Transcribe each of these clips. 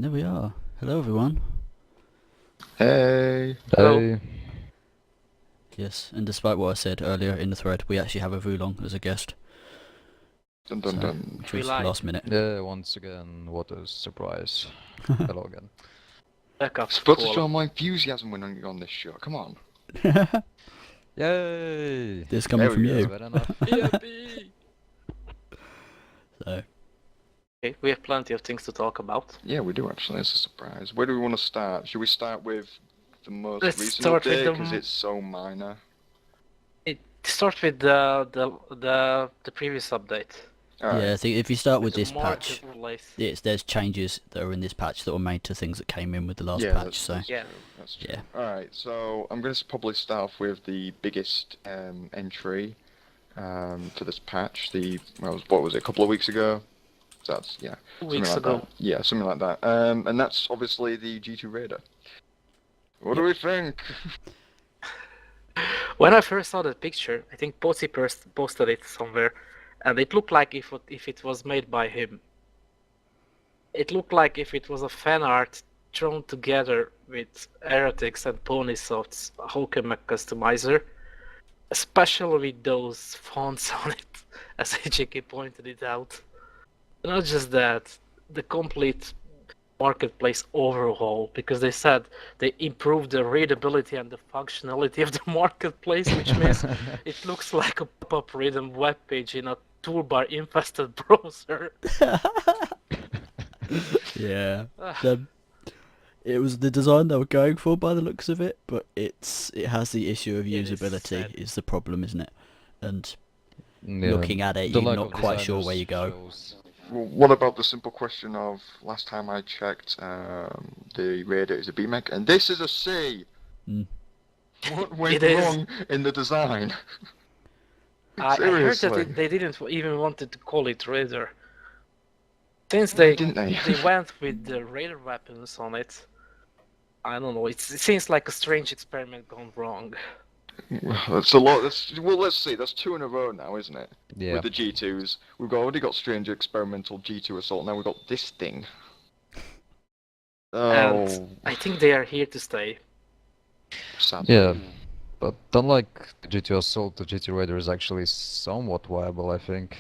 And there we are. Hello everyone. Hey. Hey. Yes, and despite what I said earlier in the thread, we actually have a Vulong as a guest. Dun dun So, dun. which was We lied. last minute. Yeah, once again, what a surprise. Hello again. Supposed to show my enthusiasm when I'm on this show. Come on. Yay! This coming There from we go. you. Fair enough. EMP! So, Okay, we have plenty of things to talk about. Yeah, we do actually. It's a surprise. Where do we want to start? Should we start with the most Let's recent start with update the because it's so minor? It start with the previous update. Alright. yeah, I think if you start with The this patch, marketplace. there's changes that are in this patch that were made to things that came in with the last Yeah, patch. that's, So, that's Yeah. true. That's true. yeah. Alright, so I'm going to probably start off with the biggest entry for this patch. What was it, a couple of weeks ago? So that's, yeah. 2 Something weeks like ago. that. Yeah, something like that. And that's obviously the G2 Raider. What do we think? When I first saw that picture, I think Potsy posted it somewhere, and it looked like if it was made by him. It looked like if it was a fan art thrown together with Heretics and Ponysoft's Hawken customizer, especially with those fonts on it, as AJK pointed it out. Not just that, the complete marketplace overhaul, because they said they improved the readability and the functionality of the marketplace, which means it looks like a pop-up rhythm web page in a toolbar infested browser. yeah. It was the design they were going for by the looks of it, but it has the issue of It is usability sad. is the problem, isn't it? And Yeah, looking at it, the you're lack not of quite sure designers where you go. shows- Well, what about the simple question of last time I checked, the Raider is a B-Mech, and this is a C. Mm. What went It is. wrong in the design? I heard that Seriously. they didn't even wanted to call it Raider. Since they Didn't they? went with the Raider weapons on it, I don't know, it seems like a strange experiment gone wrong. That's a lot. Well, let's see. That's 2 in a row now, isn't it? Yeah. With the G2s, we've already got Strange Experimental G2 Assault. Now we've got this thing. Oh, And I think they are here to stay. sadly. Yeah. But unlike the GT Assault, the GT Raider is actually somewhat viable, I think.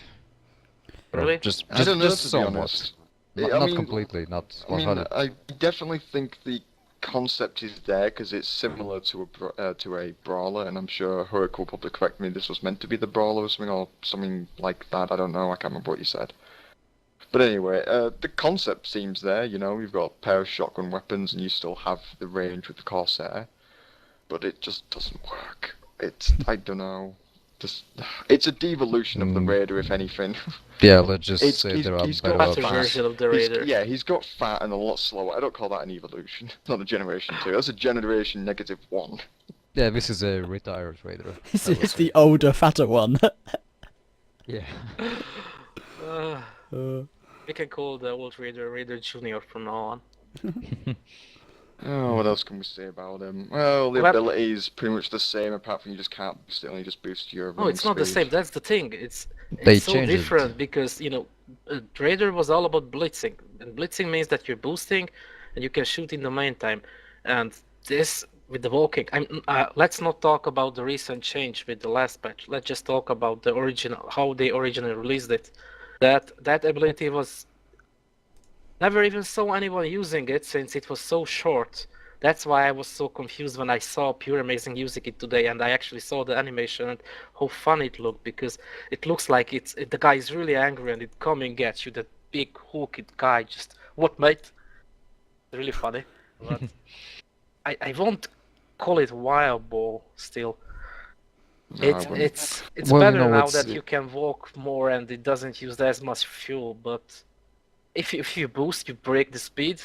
Or Really? Just I don't know, just to be somewhat. honest. Not, I not mean- completely, not I mean, 100. I definitely think the concept is there because it's similar to a brawler, and I'm sure Hurk will probably correct me. This was meant to be the brawler or something like that. I don't know. I can't remember what you said. But anyway, the concept seems there. You know, you've got a pair of shotgun weapons, and you still have the range with the Corsair, but it just doesn't work. I don't know. It's a devolution of the Raider, if anything. Yeah, let's just It's- say he's- there are he's better got Faster fast. options. version of the Raider. Yeah, he's got fat and a lot slower. I don't call that an evolution. It's not a generation 2. That's a generation -1. Yeah, this is a retired Raider. This I would is say. the older, fatter one. Yeah. We can call the old Raider Junior from now on. Oh, what else can we say about him? Well, the Well- ability is pretty much the same, apart from you just can't boost it, only just boosts your No, it's not the speed. same. That's the thing. It's They so changed it. different because Raider was all about blitzing, and blitzing means that you're boosting, and you can shoot in the meantime. And this with the walking, let's not talk about the recent change with the last patch. Let's just talk about the original, how they originally released it. That ability was never even saw anyone using it since it was so short. That's why I was so confused when I saw Pure Amazing using it today, and I actually saw the animation and how fun it looked, because it looks like the guy is really angry and it coming at you, that big hooked guy, just, what mate? Really funny, but I won't call it viable still. No, I wouldn't. It's Well, you better know, now it's- that you can walk more and it doesn't use as much fuel, but if you boost, you break the speed.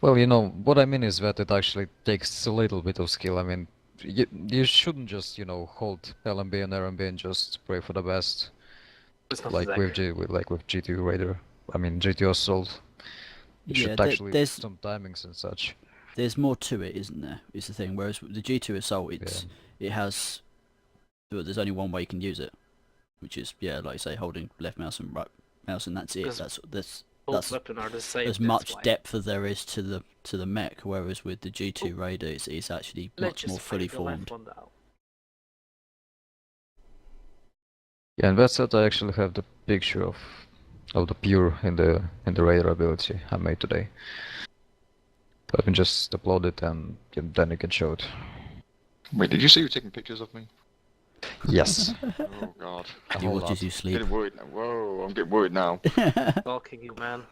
Well, you know, what I mean is that it actually takes a little bit of skill. I mean, you shouldn't just, hold LMB and RMB and just pray for the best, It's not like exactly. with GT Raider. I mean, GT Assault. You Yeah, should actually there's some timings and such. there's more to it, isn't there? Is the thing. Whereas with the G2 Assault, it has. Well, there's only one way you can use it, which is like you say, holding left mouse and right mouse, and that's it. Because- That's Both that's weapons are the same. as that's much why. depth as there is to the mech, whereas with the G2 Raider, it's actually Let's much more just fully fire the left formed. one now. Yeah, and that said, I actually have the picture of the pure in the radar ability I made today. I can just upload it and then you can show it. Wait, did you say you were taking pictures of me? Yes, Oh god. a He whole watches lot. you sleep. Getting worried now. Whoa, I'm getting worried now. Talking you, man.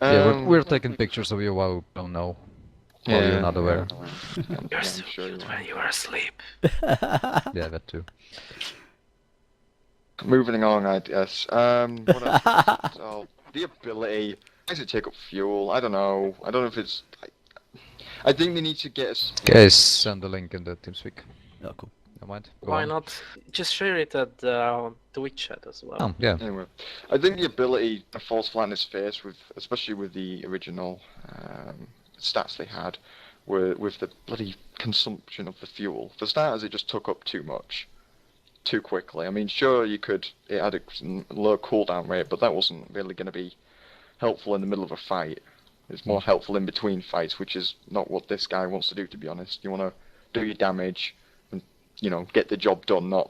Yeah, we're taking pictures of you while we don't know, while you're not aware. You're I'm so sure you cute are. when you are asleep. Yeah, that too. Moving on, I guess. What else? Oh, the ability. Why does it take up fuel? I don't know. I don't know if it's. I think they need to get a split. Guys, send the link in the TeamSpeak. Oh, cool. Never mind. Go Why on. not just share it at the Twitch chat as well? Oh, yeah. Anyway, I think the ability to false flatness face, with especially with the original stats they had, were with the bloody consumption of the fuel. For starters, it just took up too much, too quickly. I mean, sure, it had a low cooldown rate, but that wasn't really going to be helpful in the middle of a fight. It's more helpful in between fights, which is not what this guy wants to do, to be honest. You want to do your damage and, get the job done, not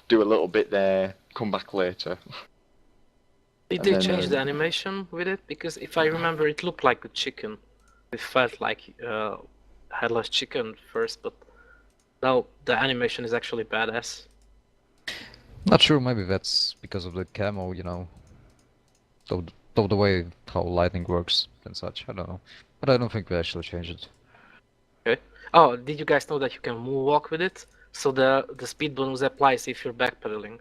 do a little bit there, come back later. Did And they then, change the animation with it? Because if I remember, it looked like a chicken. It felt like headless chicken first, but now the animation is actually badass. Not sure, maybe that's because of the camo, of the way how lightning works and such. I don't know. But I don't think we actually changed it. Okay. Oh, did you guys know that you can moonwalk with it? So the speed bonus applies if you're backpedaling.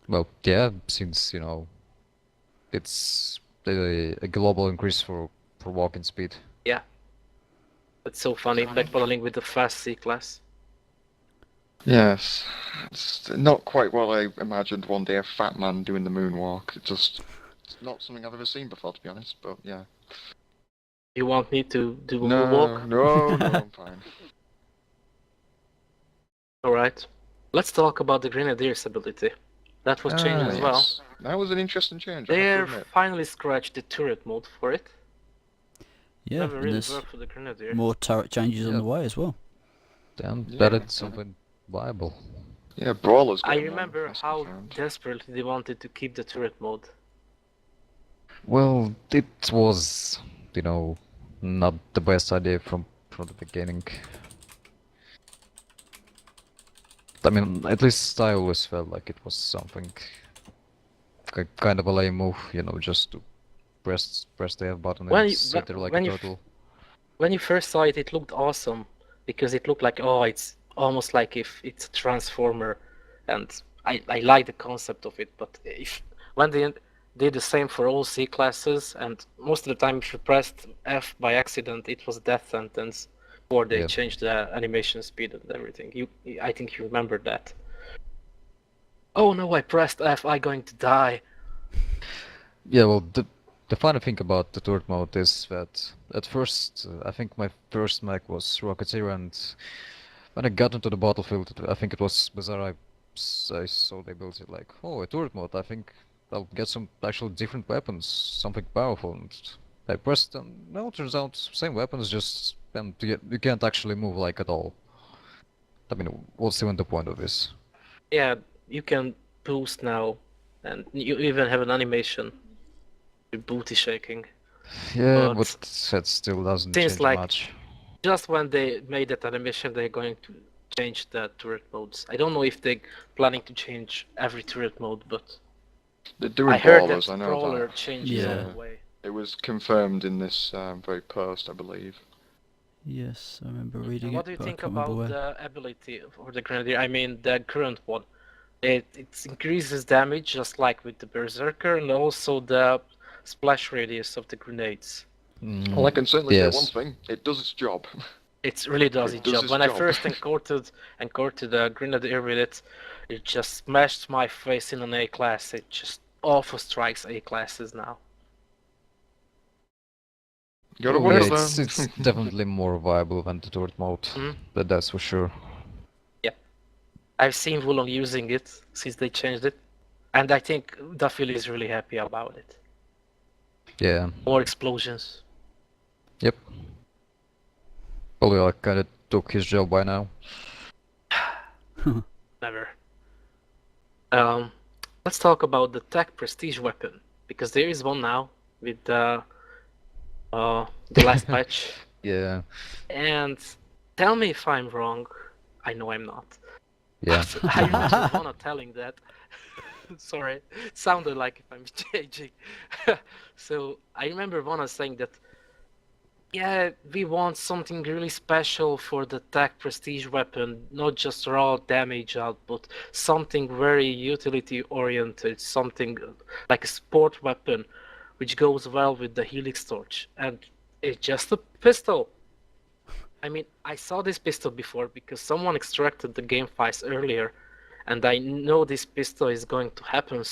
Well, yeah, since, it's a global increase for walking speed. It's so funny, backpedaling with the fast C-class. yes, it's not quite what I imagined one day, a fat man doing the moonwalk. It's not something I've ever seen before, to be honest, but yeah. You want me to do a No, moonwalk? no, I'm fine. Alright. Let's talk about the Grenadier's ability. That was changed as well. Yes. That was an interesting change, I have to They admit. finally scratched the turret mode for it. Yeah, Never and really there's worked for the Grenadier. more turret changes on Yeah. the way as well. Damn, Yeah. that it's something viable. Yeah, Brawler's I getting one, remember that's how confirmed. desperately they wanted to keep the turret mode. Well, it was, not the best idea from the beginning. I mean, at least I always felt like it was something kind of a lame move, just to press the F button When and you- sit there like when a you turtle. When you first saw it, it looked awesome because it looked like, oh, it's almost like if it's a transformer, and I like the concept of it. But when they did the same for all C classes, and most of the time if you pressed F by accident, it was death sentence, or they Yeah. changed the animation speed and everything. I think you remember that. Oh no, I pressed F, I'm going to die. Yeah, well, the funny thing about the turret mode is that at first, I think my first mech was Rocketeer, and when I got into the battlefield, I think it was Bizarre, I saw the ability like, oh, a turret mode, I think I'll get some actual different weapons, something powerful, and I pressed, and no, turns out, same weapons, just, and you can't actually move like at all. I mean, what's even the point of this? Yeah, you can boost now, and you even have an animation. With booty shaking. Yeah, But but that still doesn't seems change like much. just when they made that animation, they're going to change the turret modes. I don't know if they're planning to change every turret mode, but They're doing I heard Brawlers, that I know Brawler that. changes Yeah. on the way. It was confirmed in this very post, I believe. Yes, I remember And reading what it, do you but I think can't remember about where. the ability for the Grenadier? I mean, the current one. It increases damage just like with the Berserker, and also the splash radius of the grenades. Well, I can certainly say one Yes. thing. It does its job. It really does It its does job. its When I job. first encountered the Grenadier with it, it just smashed my face in an A class. It just awful strikes A classes now. Gotta Oh, wonder yeah, though. it's definitely more viable than the turret mode, Mhm. that's for sure. I've seen TheVulong using it since they changed it. And I think Duffy is really happy about it. Yeah. More explosions. Yep. Probably like kinda took his job by now. Never. Let's talk about the tech prestige weapon, because there is one now with the last patch. Yeah. And tell me if I'm wrong. I know I'm not. Yeah. I remember Mona telling that. Sorry, it sounded like if I'm changing. So I remember Mona saying that, yeah, we want something really special for the tech prestige weapon, not just raw damage output, something very utility oriented, something like a sport weapon, which goes well with the Helix torch. And it's just a pistol. I mean, I saw this pistol before because someone extracted the game files earlier, and I know this pistol is going to happen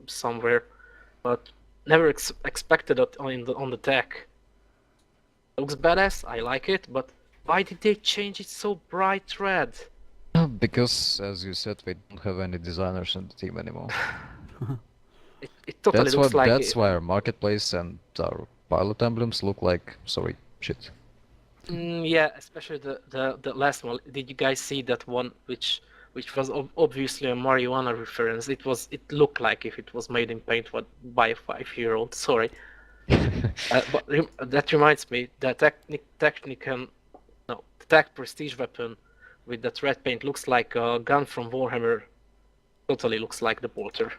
somewhere, but never expected it on the tech. Looks badass, I like it, but why did they change it so bright red? Because, as you said, we don't have any designers in the team anymore. It totally looks like That's why our marketplace and our pilot emblems look like sorry shit. Yeah, especially the last one. Did you guys see that one which was obviously a marijuana reference? It looked like if it was made in paint by a 5-year-old. Sorry. But that reminds me, the Tech Prestige weapon with that red paint looks like a gun from Warhammer. Totally looks like the Bolter.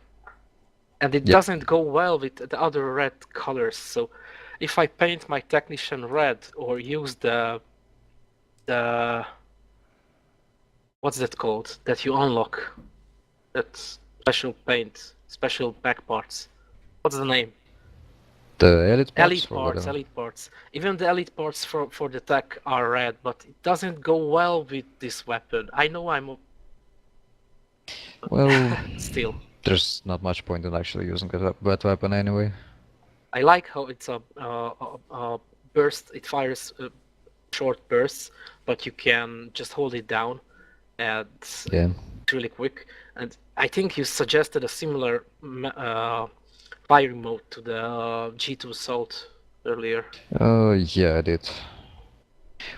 And it Yep. doesn't go well with the other red colors, so if I paint my Technician red or use the what's that called? That you unlock. That special paint, special back parts. What's the name? The elite parts Elite or parts, whatever. elite parts. Even the elite parts for the tech are red, but it doesn't go well with this weapon. I know Well, still. there's not much point in actually using that weapon anyway. I like how it's a burst. It fires short bursts, but you can just hold it down, and Yeah. it's really quick. And I think you suggested a similar firing mode to the G2 Assault earlier. Yeah, I did.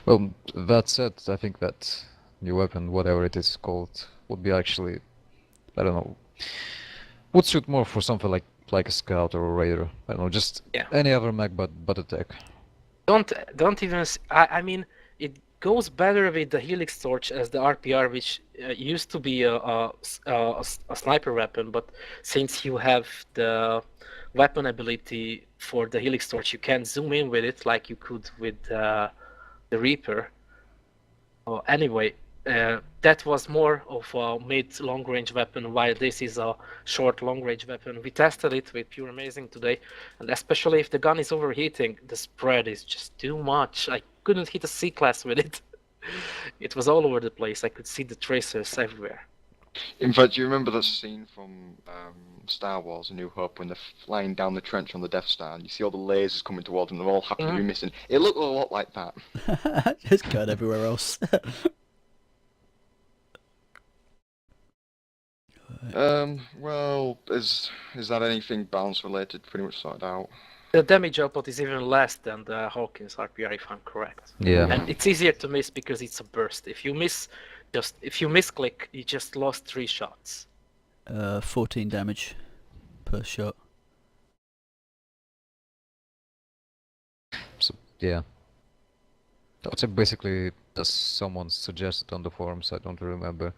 Well, that said, I think that new weapon, whatever it is called, would be actually, I don't know, would suit more for something like a scout or a raider. I don't know, just Yeah. any other mech but attack. Don't even. I mean, it goes better with the Helix Torch as the RPR, which used to be a sniper weapon, but since you have the weapon ability for the Helix Torch, you can zoom in with it like you could with the Reaper. Anyway, that was more of a mid long range weapon, while this is a short long range weapon. We tested it with Pure Amazing today, and especially if the gun is overheating, the spread is just too much. I couldn't hit a C class with it. It was all over the place. I could see the tracers everywhere. In fact, do you remember that scene from Star Wars: A New Hope when they're flying down the trench on the Death Star and you see all the lasers coming towards them, they're all happy to be missing? It looked a lot like that. It's going everywhere else. Well, is that anything balance related pretty much sorted out? The damage output is even less than the Hawkins RPR, if I'm correct. Yeah. And it's easier to miss because it's a burst. If you misclick, you just lost 3 shots. 14 damage per shot. So yeah. That's basically, as someone suggested on the forums, I don't remember.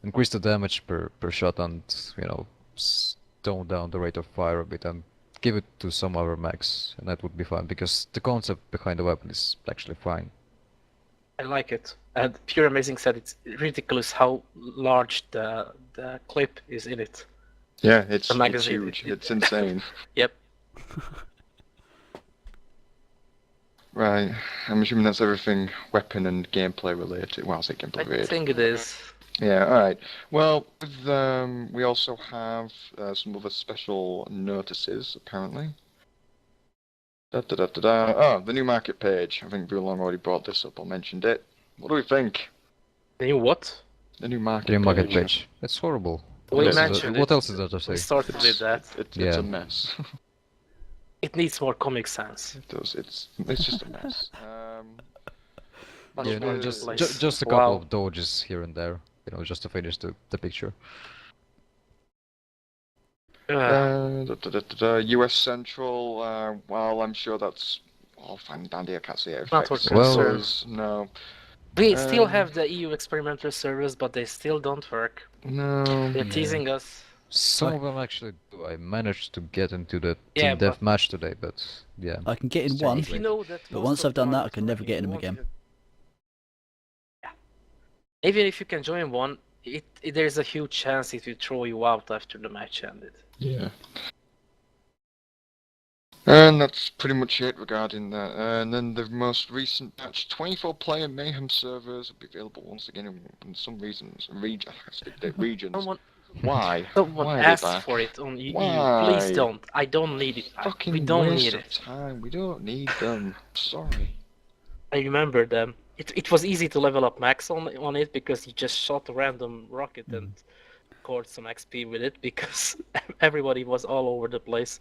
Increase the damage per shot and, you know, tone down the rate of fire a bit and give it to some other mechs, and that would be fine, because the concept behind the weapon is actually fine. I like it. And Pure Amazing said it's ridiculous how large the clip is in it. Yeah, it's The magazine, huge. It's insane. Yep. Right, I'm assuming that's everything weapon and gameplay related. Well, I say gameplay I related. think it is. Yeah, alright. Well, we also have some other special notices, apparently. Oh, the new market page. I think TheVulong already brought this up or mentioned it. What do we think? The new what? The new market The new market page. page. It's horrible. We else is mentioned what it. else is there to We say? started with that. It's Yeah. a mess. It needs more comic sans. It does. It's just a mess. Much Yeah, more just place. just a couple Wow. of dodges here and there, just to finish the picture. US Central, well, I'm sure that's all fine and dandy. I can't see it Not affects what concern. servers. No. We still Um, have the EU experimental servers, but they still don't work. No. They're Yeah. teasing us. Some of them actually do. I managed to get into the Yeah, team but- deathmatch today, but yeah. I can get in Still one, If you know that but most once of I've done them are that, I not can never working, get in you them won't again. even- Yeah. Even if you can join one, there's a huge chance it will throw you out after the match ended. Yeah. And that's pretty much it regarding that. And then the most recent patch, 24-player Mayhem servers will be available once again in some regions. Regions. Someone, Why? someone Why are they asked back? for it on EU. Why? Please don't. I don't need it. Fucking We don't waste need of it. time. We don't need them. Sorry. I remember them. It was easy to level up max on it because you just shot a random rocket and scored some XP with it because everybody was all over the place.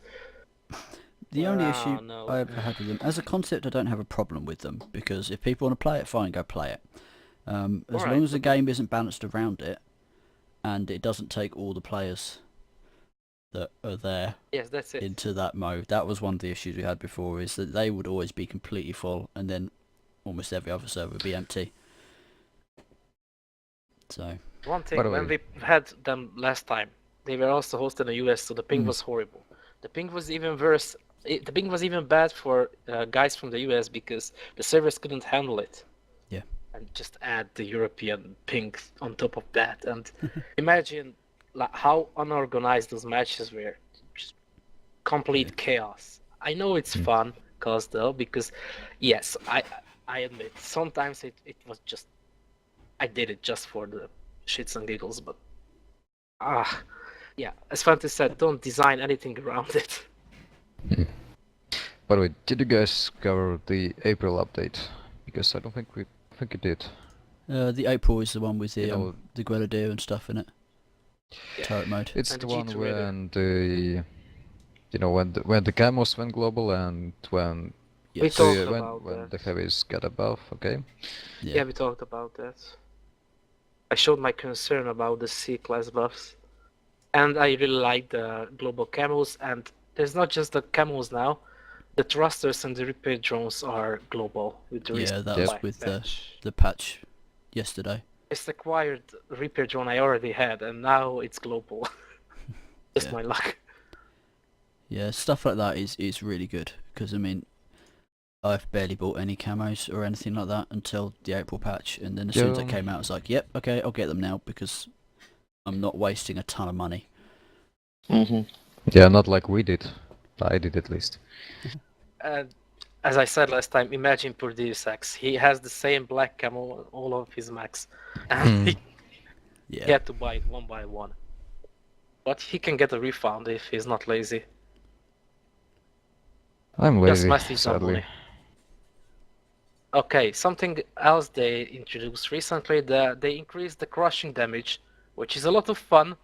The only Ah, issue no. I ever had with them, as a concept, I don't have a problem with them, because if people want to play it, fine, go play it. As Alright, long as the but- game isn't balanced around it, and it doesn't take all the players that are there Yes, that's it. into that mode. That was one of the issues we had before, is that they would always be completely full, and then almost every other server would be empty. So, One By thing, the when way- we had them last time, they were also hosted in the US, so the ping Mm. was horrible. The ping was even worse. The ping was even bad for guys from the US because the servers couldn't handle it. Yeah. And just add the European ping on top of that, and imagine how unorganized those matches were. Just complete chaos. I know it's fun, cause though, because yes, I admit sometimes it was just I did it just for the shits and giggles, but yeah, as Fantasy said, don't design anything around it. By the way, did you guys cover the April update? Because I don't think we think you did. the April is the one with the You know- the Grenadier and stuff in it. Yeah. Turret mode. It's And the the one G2 Raider. when the camos went global and when We Yes. talked when about that. the heavies got a buff. Okay. Yeah, we talked about that. I showed my concern about the C-class buffs. And I really like the global camos, and there's not just the camos now. The thrusters and the repair drones are global with the Yeah, recent that was patch. with the patch yesterday. It's acquired repair drone I already had, and now it's global. Just Yeah. my luck. Yeah, stuff like that is really good, because I mean, I've barely bought any camos or anything like that until the April patch, and then as soon as it Yeah. came out, I was like, yep, okay, I'll get them now, because I'm not wasting a ton of money. Mm-hmm. Yeah, not like we did. I did at least. And as I said last time, imagine poor Deus Ex. He has the same black camo on all of his max, and he Yeah. had to buy it one by one. But he can get a refund if he's not lazy. I'm Just lazy, must some sadly. money. Okay, something else they introduced recently, they increased the crushing damage, which is a lot of fun.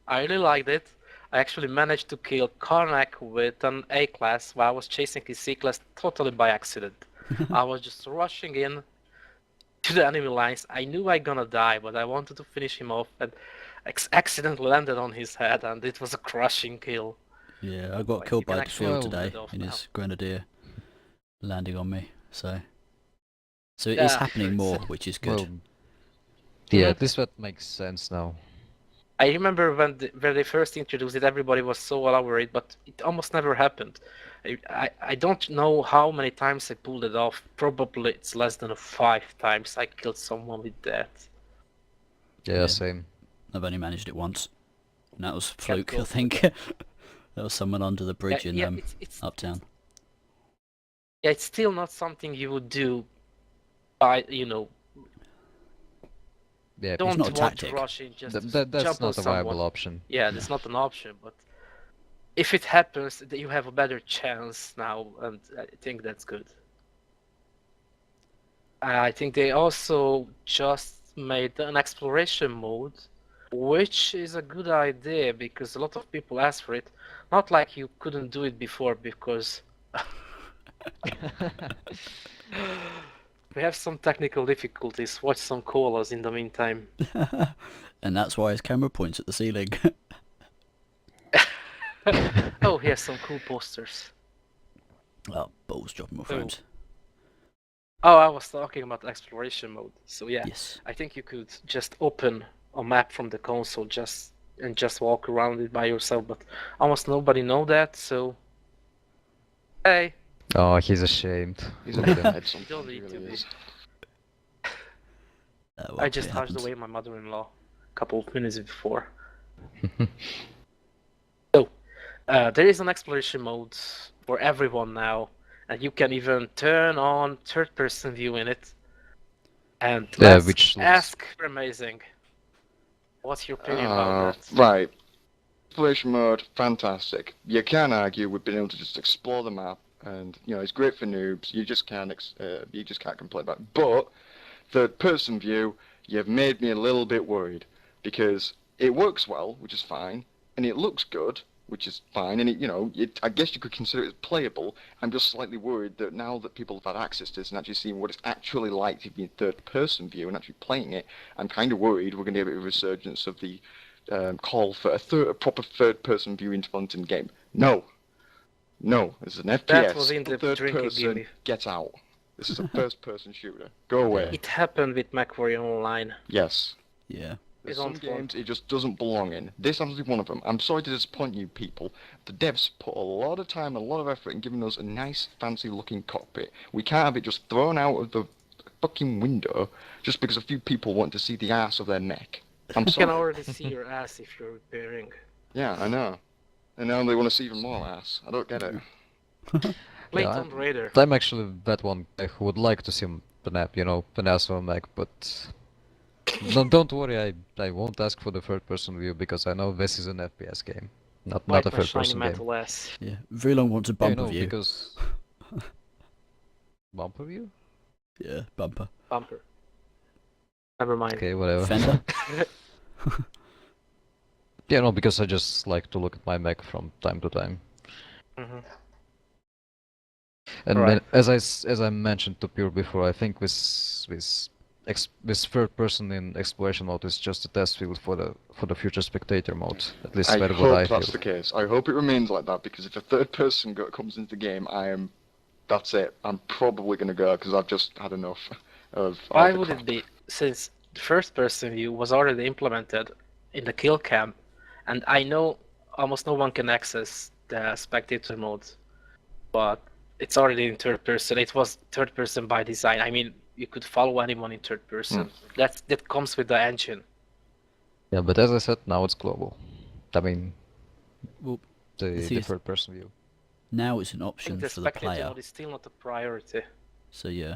I really liked it. I actually managed to kill Karnak with an A class while I was chasing his C class totally by accident. I was just rushing in to the enemy lines. I knew I gonna die, but I wanted to finish him off and accidentally landed on his head, and it was a crushing kill. Yeah, I got Like, killed you can by the actually field pull today it off in now. his Grenadier landing on me, so it is Yeah, happening it's- more, which is good. Well, yeah, Mhm. this that makes sense now. I remember when they first introduced it, everybody was so elaborate, but it almost never happened. I don't know how many times I pulled it off. Probably it's less than 5 times I killed someone with that. Yeah, Yeah. same. I've only managed it once, and that was Can't fluke, go I for think. That was someone under the bridge in it's Uptown. yeah, it's still not something you would do by Yeah, don't not a want tactic. to rush in just to that's jump on not a viable someone. option. Yeah, that's not an option, but if it happens, that you have a better chance now, and I think that's good. I think they also just made an exploration mode Which is a good idea because a lot of people ask for it. Not like you couldn't do it before because we have some technical difficulties. Watch some colas in the meantime. And that's why his camera points at the ceiling. Oh, here's some cool posters. Oh, balls dropping my friends. Oh, I was talking about exploration mode. So yeah, Yes. I think you could just open a map from the console and just walk around it by yourself, but almost nobody know that, so hey, Oh, he's ashamed. He's a Look at bit him. ahead sometimes, don't he need to really be. is. Well, I just it hushed happens. away my mother-in-law a couple of minutes before. There is an exploration mode for everyone now, and you can even turn on third-person view in it. And Yeah, let's which looks... ask amazing. What's your opinion about that? Right. Exploration mode, fantastic. You can argue with being able to just explore the map, and it's great for noobs. You just can't complain about it. But third-person view, you've made me a little bit worried because it works well, which is fine, and it looks good, which is fine, and I guess you could consider it playable. I'm just slightly worried that now that people have had access to this and actually seeing what it's actually like to be in third-person view and actually playing it, I'm kind of worried we're going to get a bit of a resurgence of the call for a proper third-person view in Frontin game. No, this is an FPS. That was in the third drinking person. game. Get out. This is a first-person shooter. Go away. It happened with MechWarrior Online. Yes. Yeah. There's It's some on phone. games it just doesn't belong in. This happens to be one of them. I'm sorry to disappoint you people. The devs put a lot of time, a lot of effort in giving us a nice, fancy-looking cockpit. We can't have it just thrown out of the fucking window just because a few people want to see the ass of their mech. I'm You sorry. can already see your ass if you're repairing. Yeah, I know. And now they want to see even more ass. I don't get it. Play Yeah, Tomb Raider. I'm actually that one guy who would like to see the app, an ass on Mac, but... No, don't worry, I won't ask for the third-person view because I know this is an FPS game, not Wipe a my shiny third-person game. metal ass. Yeah. VLong wants a Yeah, bumper no, view. because... Bumper view? Yeah, bumper. Bumper. Never mind. Okay, whatever. Fender? Yeah, no, because I just like to look at my Mac from time to time. Mhm. And Alright. then, as I mentioned to Pure before, I think this third person in exploration mode is just a test field for the future spectator mode. At least I that's hope what I that's feel. the case. I hope it remains like that because if a third person comes into the game, that's it. I'm probably going to go because I've just had enough of... Why the would crap. it be? Since the first person view was already implemented in the kill cam, and I know almost no one can access the spectator mode, but it's already in third person. It was third person by design. I mean, you could follow anyone in third person. That comes with the engine. Yeah, but as I said, now it's global. I mean, Well, the thing is- third person view. now it's an I think option the for the spectator player. mode is still not a priority. So yeah.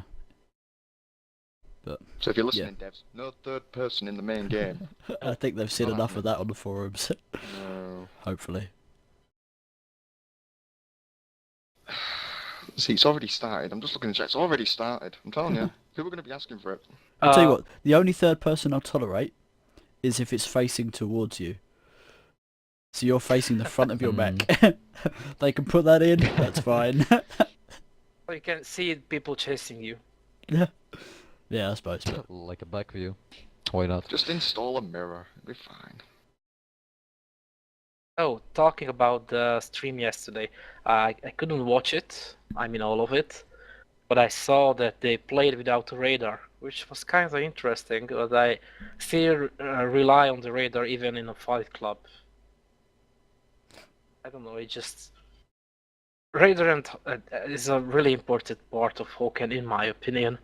But So if you're listening, devs, no third person in the main game. I think they've seen Not enough of happening. that on the forums. No. Hopefully. See, it's already started. I'm just looking at the chat. It's already started. I'm telling you. People are going to be asking for it. I'll tell you what, the only third person I'll tolerate is if it's facing towards you. So you're facing the front of your mech. They can put that in, that's fine. You can see people chasing you. Yeah, I suppose, but Like a back view. Why not? Just install a mirror. It'll be fine. Oh, talking about the stream yesterday, I couldn't watch it. I mean all of it, but I saw that they played without a radar, which was kind of interesting. But I still rely on the radar even in a fight club. I don't know. It just radar is a really important part of Hawken, in my opinion.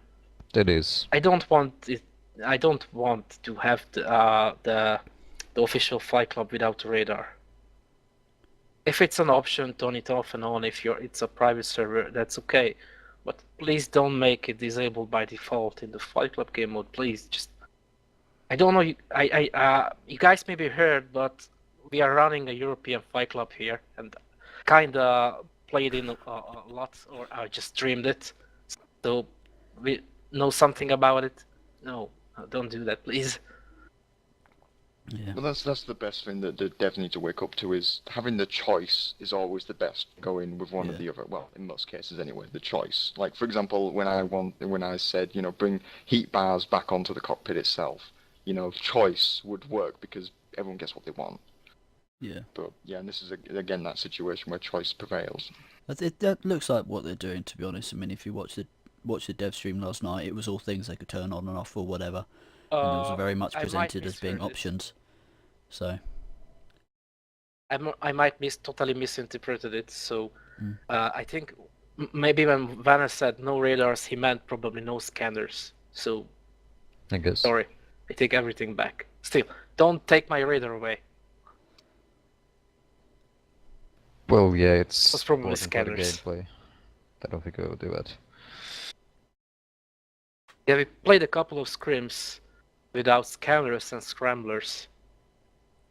It is. I don't want it. I don't want to have the official fight club without a radar. If it's an option, turn it off and on. If it's a private server, that's okay. But please don't make it disabled by default in the Fight Club game mode. Please, just I don't know. You guys maybe heard, but we are running a European Fight Club here, and kinda played in a lot, or I just streamed it. So we know something about it. No, don't do that, please. Yeah. Well, that's the best thing that the devs need to wake up to, is having the choice is always the best. Going with one or Yeah. the other. Well, in most cases anyway, the choice. Like for example, when I said, bring heat bars back onto the cockpit itself, choice would work because everyone gets what they want. Yeah. But yeah, and this is again that situation where choice prevails. That looks like what they're doing, to be honest. I mean, if you watch the dev stream last night, it was all things they could turn on and off or whatever, and it was very much I might presented as being misheard it. options. So I might totally misinterpreted it. So Mm. I think maybe when Vanna said no radars, he meant probably no scanners. So I guess. sorry, I take everything back. Still, don't take my radar away. Well, yeah, it's Was probably important for the scanners. gameplay. I don't think I will do that. Yeah, we played a couple of scrims without scanners and scramblers.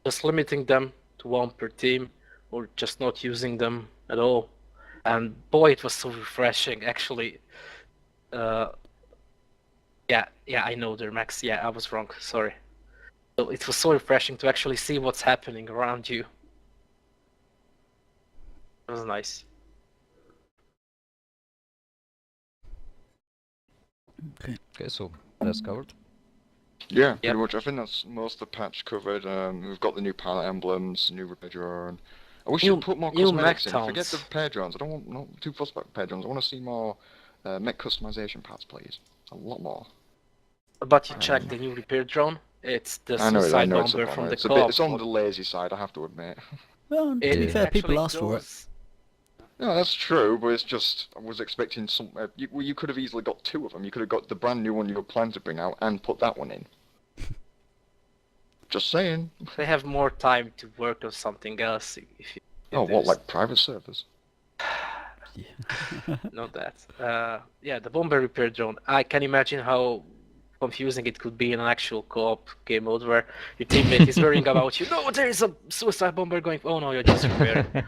Just limiting them to one per team, or just not using them at all. And boy, it was so refreshing, actually. Yeah, I know there, Max. Yeah, I was wrong. Sorry. So it was so refreshing to actually see what's happening around you. It was nice. Okay, so that's covered. Yeah, pretty Yep. much. I think that's most of the patch covered. We've got the new palette emblems, new repair drone. I wish New- you'd put more new cosmetics mech in. Forget the towns. repair drones. I don't want not too fussed about repair drones. I want to see more mech customization parts, please. A lot more. But you check the new repair drone. It's the I know suicide it's a bomber bummer. from the It's a bit. co-op It's on mod. the lazy side, I have to admit. Well, to It be Yeah. fair, actually people asked for it. goes. No, that's true, but it's just I was expecting some. You could have easily got two of them. You could have got the brand new one you were planning to bring out and put that one in. Just saying. They have more time to work on something else. If Oh, what, there's- like private servers? Yeah. Not that. Yeah, the bomber repair drone. I can imagine how confusing it could be in an actual co-op game mode where your teammate is worrying about you. No, there is a suicide bomber going. Oh no, you're just repairing.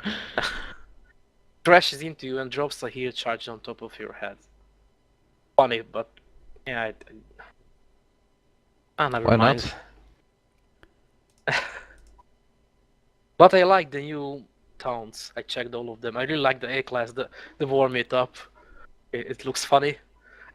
Crashes into you and drops a heal charge on top of your head. Funny, but yeah. Never Why mind. not? But I like the new towns. I checked all of them. I really like the A class, the warm it up. It looks funny.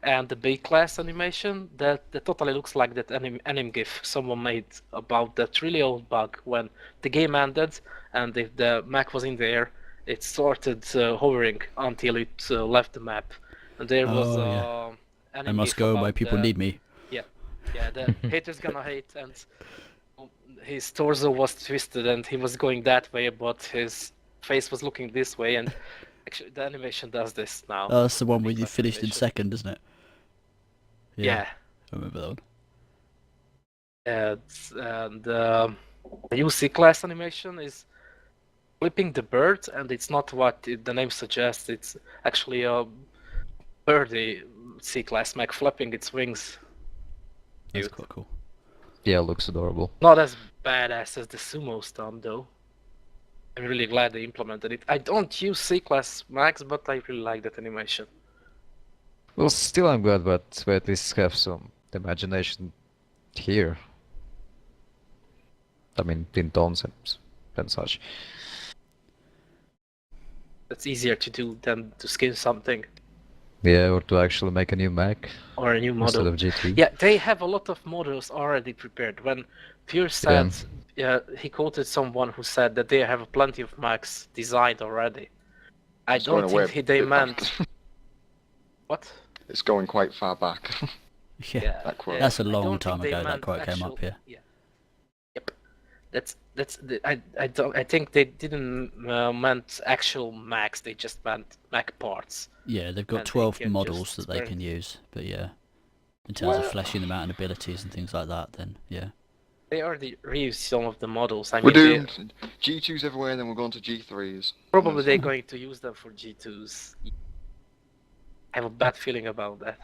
And the B class animation, that totally looks like that anime gif someone made about that really old bug when the game ended and if the mech was in the air, it started hovering until it left the map. And there was Oh, yeah. I anime must gif go, my about people need me. yeah, the haters gonna hate, and his torso was twisted and he was going that way, but his face was looking this way, and actually the animation does this now. Oh, that's the one where you B-class finished in animation. second, isn't it? Yeah. I remember that one. And the new C-class animation is flipping the bird, and it's not what the name suggests. It's actually a birdie C-class mech flapping its wings. That's Cute. quite cool. Yeah, looks adorable. Not as badass as the sumo stomp, though. I'm really glad they implemented it. I don't use C-class mechs, but I really like that animation. Well, still I'm glad that we at least have some imagination here. I mean, in tones and such. It's easier to do than to skin something Yeah, or to actually make a new Mac or a new instead model. of GT. Yeah, they have a lot of models already prepared. When Pierce said, he quoted someone who said that they have plenty of mechs designed already. I It's going don't away think a they bit back. meant. What? It's going quite far back. Yeah. That quote. That's a I long don't time think they ago that meant quote came up, actual- yeah. Yep. I think they didn't meant actual mechs. They just meant mech parts. Yeah, they've got And they 12 can models just that they can use, but yeah. In terms of fleshing them out and abilities and things like that, then yeah. They already reused some of the models. I We're mean, doomed. G2s everywhere, and then we're going to G3s. probably they're going to use them for G2s. I have a bad feeling about that.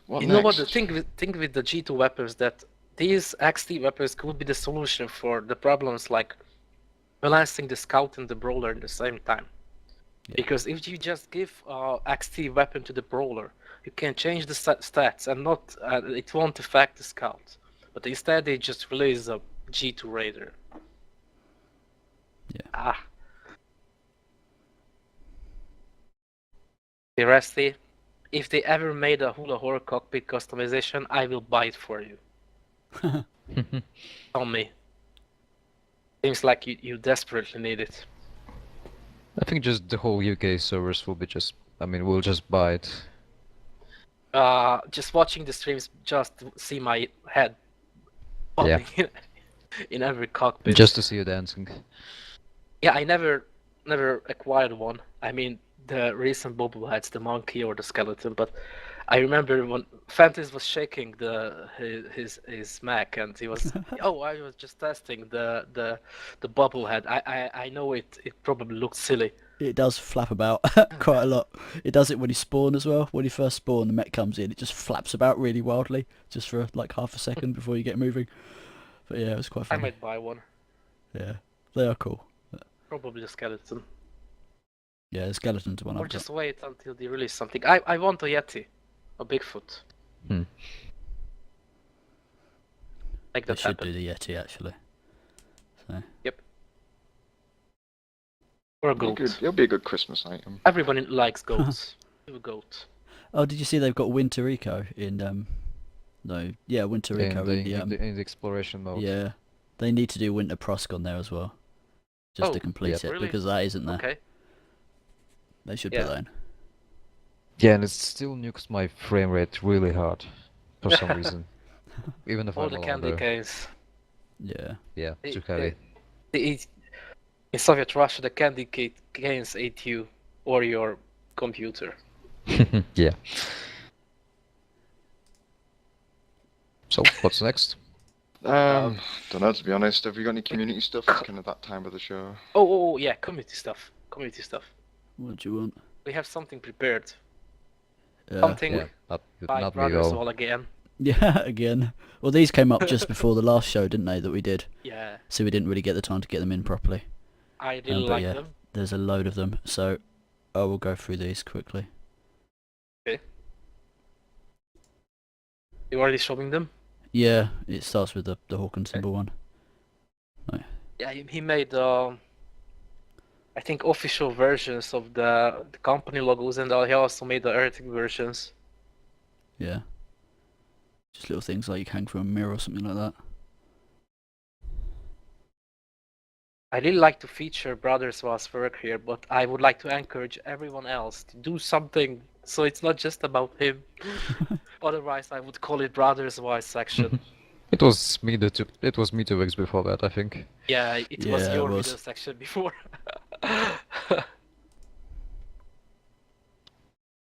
What You next? know what? The thing with the G2 weapons, that these XT weapons could be the solution for the problems like balancing the scout and the brawler at the same time. Yeah. Because if you just give XT weapon to the brawler, you can change the stats and not it won't affect the scout. But instead they just release a G2 Raider. Yeah. Ah. Hey, Rusty, if they ever made a Hula Horror cockpit customization, I will buy it for you. Tell me. Seems like you desperately need it. I think just the whole UK servers will be just. I mean, we'll just buy it. Just watching the streams, just see my head Yeah. popping in every cockpit. Just to see you dancing. Yeah, I never acquired one. I mean, the recent bobbleheads, the monkey or the skeleton, but I remember when Fantis was shaking his Mac and he was, oh, I was just testing the bobblehead. I know it probably looked silly. It does flap about quite a lot. It does it when you spawn as well. When you first spawn, the mech comes in, it just flaps about really wildly, just for like half a second before you get moving. But yeah, it was quite I funny. might buy one. Yeah, they are cool. Probably the skeleton. Yeah, the skeleton's one Or I've just got. wait until they release something. I want a Yeti. A Bigfoot. Hmm. Make They that should happen. do the Yeti actually. So Or a It'll goat. be a good Christmas item. Everybody likes goats. Do a goat. oh, did you see they've got Winter Eco in no, yeah, Winter Eco in the in the exploration mode. yeah, they need to do Winter Prosk on there as well, just Oh, to complete yep. it Really? because that isn't there. Okay. They should Yeah. put that in. Yeah, and it still nukes my frame rate really hard for some reason. Even if All I'm the on candy there. canes. Yeah. Yeah, They- too heavy. In Soviet Russia, the candy canes ate you or your computer. Yeah. So, what's next? Don't know, to be honest. Have we got any community stuff? It's kind of that time of the show. Oh, yeah, community stuff. Community stuff. What do you want? We have something prepared. Yeah. Something Yeah, by not me Brothers though. all again. Yeah, again. Well, these came up just before the last show, didn't they, that we did? Yeah, So we didn't really get the time to get them in properly. I really But like yeah. them. There's a load of them, so I will go through these quickly. You already showing them? Yeah, it starts with the Hawken symbol one. Yeah, he made I think official versions of the company logos, and he also made the Earthing versions. Yeah. Just little things like you hang from a mirror or something like that. I really like to feature Brothers Was work here, but I would like to encourage everyone else to do something so it's not just about him. Otherwise, I would call it Brothers Was section. It was me it was me 2 weeks before that, I think. Yeah, it was Yeah, it your was. video section before.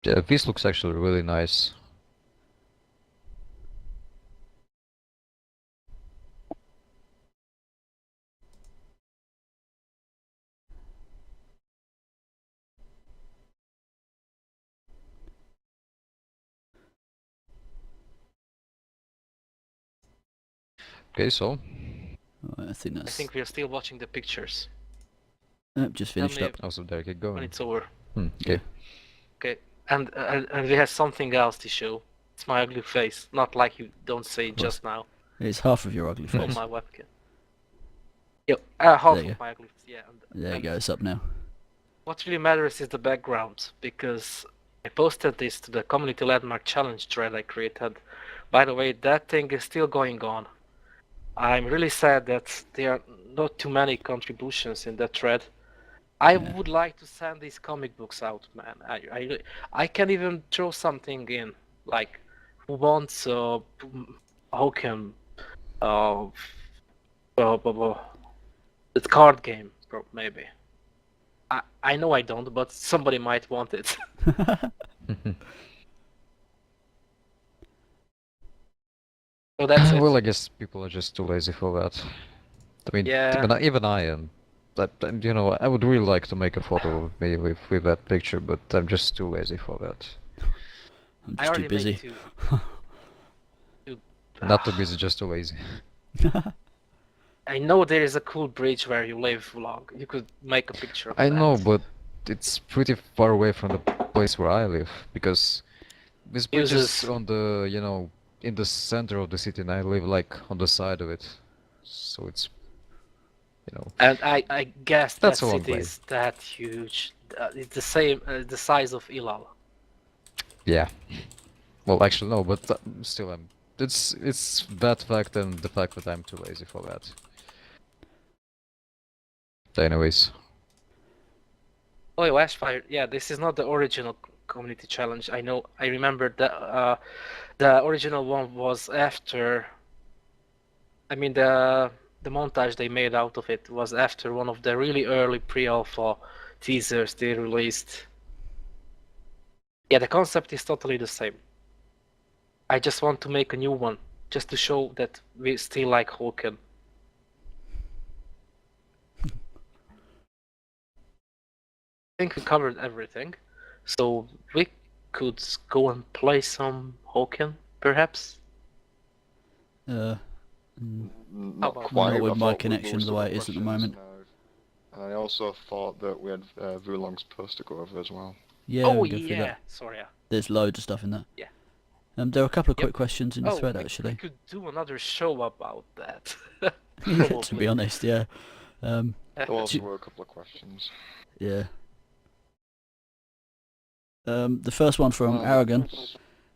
Yeah, this looks actually really nice. Okay, so Right, I think I that's... think we are still watching the pictures just finished me- up. how's there keep when going? it's over. Okay. Okay, and we have something else to show. It's my ugly face, not like you don't say course. just now It's half of your ugly on face. my webcam. Yep, half There you of my ugly face, yeah. There you and go, it's up now. What really matters is the background, because I posted this to the Community Landmark Challenge thread I created. By the way, that thing is still going on. I'm really sad that there are not too many contributions in that thread. I Yeah. would like to send these comic books out, man. I can even throw something in, like who wants Hawken, the card game, maybe. I know I don't, but somebody might want it. So that's it. Well, I guess people are just too lazy for that. I mean, Yeah. even I am. But you know, I would really like to make a photo of me with that picture, but I'm just too lazy for that. I'm I just already too busy. made two. Not too busy, just too lazy. I know there is a cool bridge where you live, Vlog. You could make a picture of I that. know, but it's pretty far away from the place where I live, because This bridge is Uses on the, in the center of the city, and I live like on the side of it. So it's, and I guess that that's a long city way. is that huge. It's the same the size of Ilal. Yeah. Well, actually no, but still, it's that fact and the fact that I'm too lazy for that. Anyways, Oh, Washfire. Yeah, this is not the original community challenge. I know. I remember that the original one was after. I mean, the montage they made out of it was after one of the really early pre-alpha teasers they released. Yeah, the concept is totally the same. I just want to make a new one, just to show that we still like Hawken. I think we covered everything, so we could go and play some Hawken, perhaps. Mm, Not about- quite. Not with I my thought connection we the way still it got is at the questions, moment. and I also thought that we had Vulong's post to go over as well. Yeah, Oh we can go through yeah, that. sorry. There's loads of stuff in that. Yeah. There are a couple of Yep. quick questions in the Oh, thread we actually. could do another show about that. Yeah, to Probably. be honest, yeah. There also Do- were a couple of questions. Yeah. The first one from Well, Aragon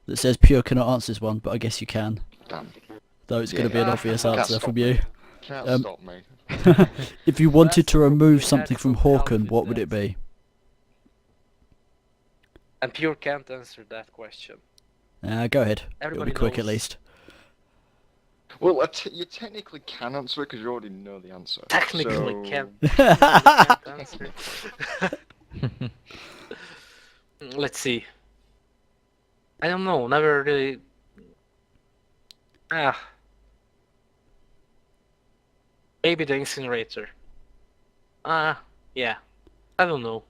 that says Pure cannot answer this one, but I guess you can. Damn. Though it's going to Yeah. be an obvious Can't answer stop from me. you. Can't Um, stop me. If you wanted Last to one, remove we something had from some help Hawken, with what would that. it be? And Pure can't answer that question. Go ahead. Everybody It'll be quick at knows. least. Well, you technically can answer it because you already know the answer. Technically so... can't answer. Let's see. I don't know. Never really. Maybe the incinerator. Yeah. I don't know.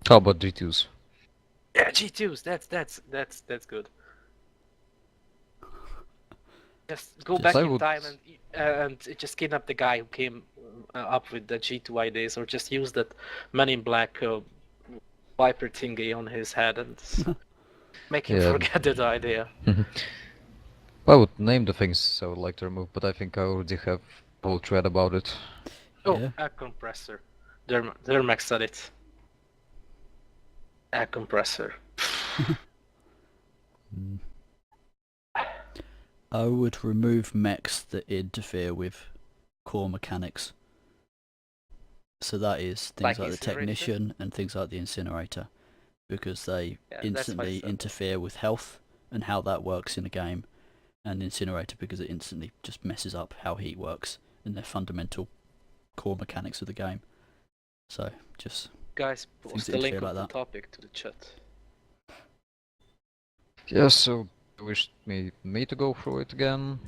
how about G2s? Yeah, G2s. That's good. Just go Yes, back I in would- time and just kidnap the guy who came up with the G2 ideas, or just use that Man in Black viper thingy on his head and make him Yeah. forget that idea. I would name the things I would like to remove, but I think I already have a whole thread about it. Oh, Yeah. air compressor. Dermax said it. Air compressor. I would remove mechs that interfere with core mechanics. So that is things Like like the incinerator? technician and things like the incinerator, because they Yeah, instantly that's why I said interfere with health and how that works in a game, and incinerator because it instantly just messes up how heat works and the fundamental core mechanics of the game. So just Guys, Things post that the link interfere of like the that. topic to the chat. Yeah, so you wish me to go through it again?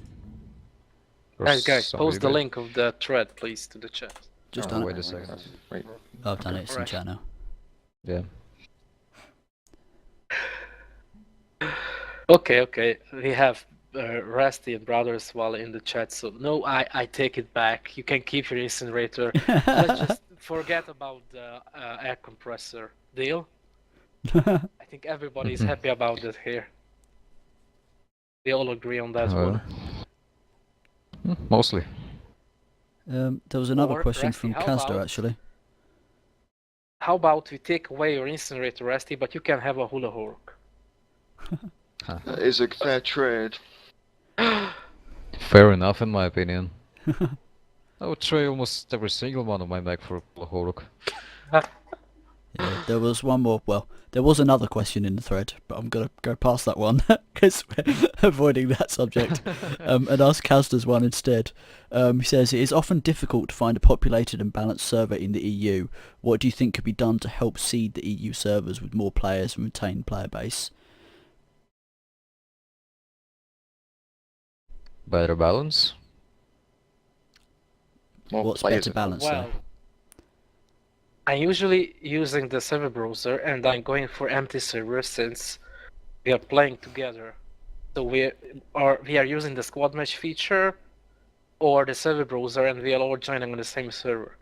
Or Guys, somebody post the did? link of the thread, please, to the chat. just Oh, done wait it. a second. Wait. I've done it. It's in Alright. chat now. Yeah. Okay. We have Rusty and Brother as well in the chat, so no, I take it back. You can keep your incinerator. Let's just forget about the air compressor deal. I think everybody is happy about that here. We all agree on that one. Mostly. There was another Or, question Rusty, from how Kazda about- actually. How about we take away your incinerator, Rusty, but you can have a hula hoop? That is a fair trade. Fair enough, in my opinion. I would trade almost every single one of my mech for a Horuk. Yeah, there was one more. Well, there was another question in the thread, but I'm gonna go past that one because we're avoiding that subject, and ask Kazda's one instead. He says it is often difficult to find a populated and balanced server in the EU. What do you think could be done to help seed the EU servers with more players and retain player base? Better balance? More What's players better balance Well, though? I'm usually using the server browser, and I'm going for empty servers since we are playing together. So we are using the squad match feature or the server browser, and we are all joining on the same server.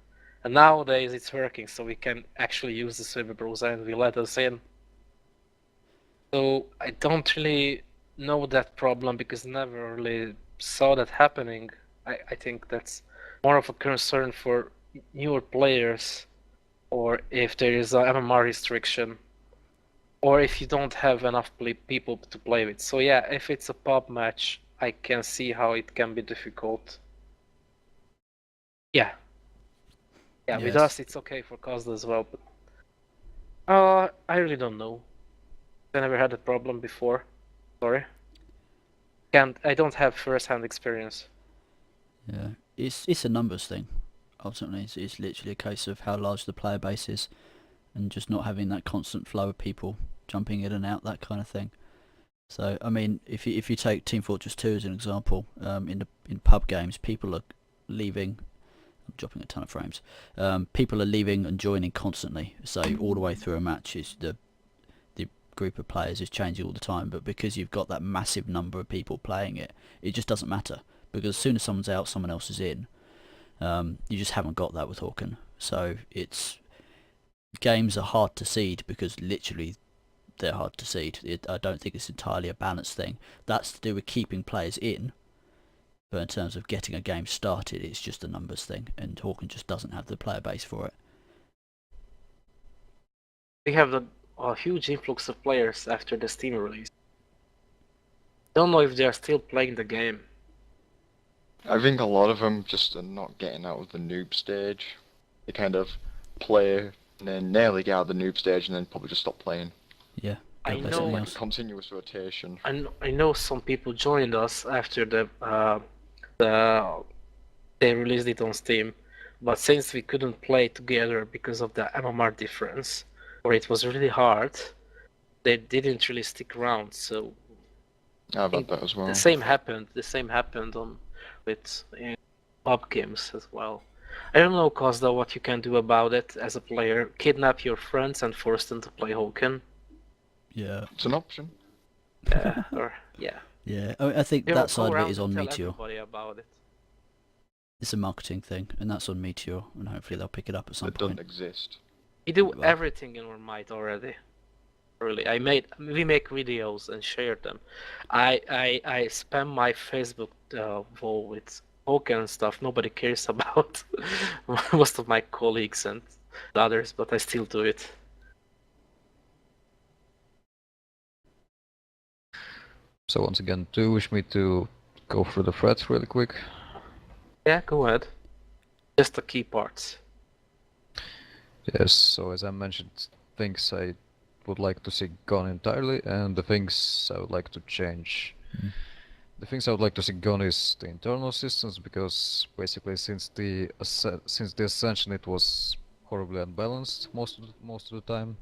And nowadays it's working, so we can actually use the server browser, and we let us in. So I don't really know that problem because never really saw that happening. I think that's more of a concern for newer players, or if there is a MMR restriction, or if you don't have enough people to play with. So yeah, if it's a pub match, I can see how it can be difficult. Yeah, yeah. With Yes. us, it's okay for Cosda as well, but I really don't know. I never had a problem before. Sorry. I don't have first-hand experience. Yeah, it's a numbers thing. Ultimately, it's literally a case of how large the player base is, and just not having that constant flow of people jumping in and out, that kind of thing. So, I mean, if you take Team Fortress 2 as an example, in pub games, people are leaving. I'm dropping a ton of frames. People are leaving and joining constantly. So all the way through a match, the group of players is changing all the time. But because you've got that massive number of people playing it, it just doesn't matter. Because as soon as someone's out, someone else is in. You just haven't got that with Hawken. So games are hard to seed because literally they're hard to seed. I don't think it's entirely a balanced thing. That's to do with keeping players in. But in terms of getting a game started, it's just a numbers thing, and Hawken just doesn't have the player base for it. We have a huge influx of players after the Steam release. Don't know if they are still playing the game. I think a lot of them just are not getting out of the noob stage. They kind of play and then nearly get out of the noob stage and then probably just stop playing. Yeah, I go play know- something Like a else. continuous rotation. I know some people joined us after they released it on Steam, but since we couldn't play together because of the MMR difference, or it was really hard, they didn't really stick around. So I've had that as well. the same happened. The same happened with pub games as well. I don't know, Kozda, what you can do about it as a player. Kidnap your friends and force them to play Hawken. Yeah, It's an option. Or yeah. yeah. I think You know, that go side of it around is and on tell Meteor. everybody about it. It's a marketing thing, and that's on Meteor, and hopefully they'll pick it up at some That point. doesn't exist. We do Well. everything in our might already. Really, we make videos and share them. I spam my Facebook wall with Hawken and stuff nobody cares about. Most of my colleagues and others, but I still do it. So once again, do you wish me to go through the threads really quick? Yeah, go ahead. Just the key parts. Yes, so as I mentioned, things I would like to see gone entirely, and the things I would like to change. Mm. The things I would like to see gone is the internal systems, because basically since the Ascension it was horribly unbalanced most of the time.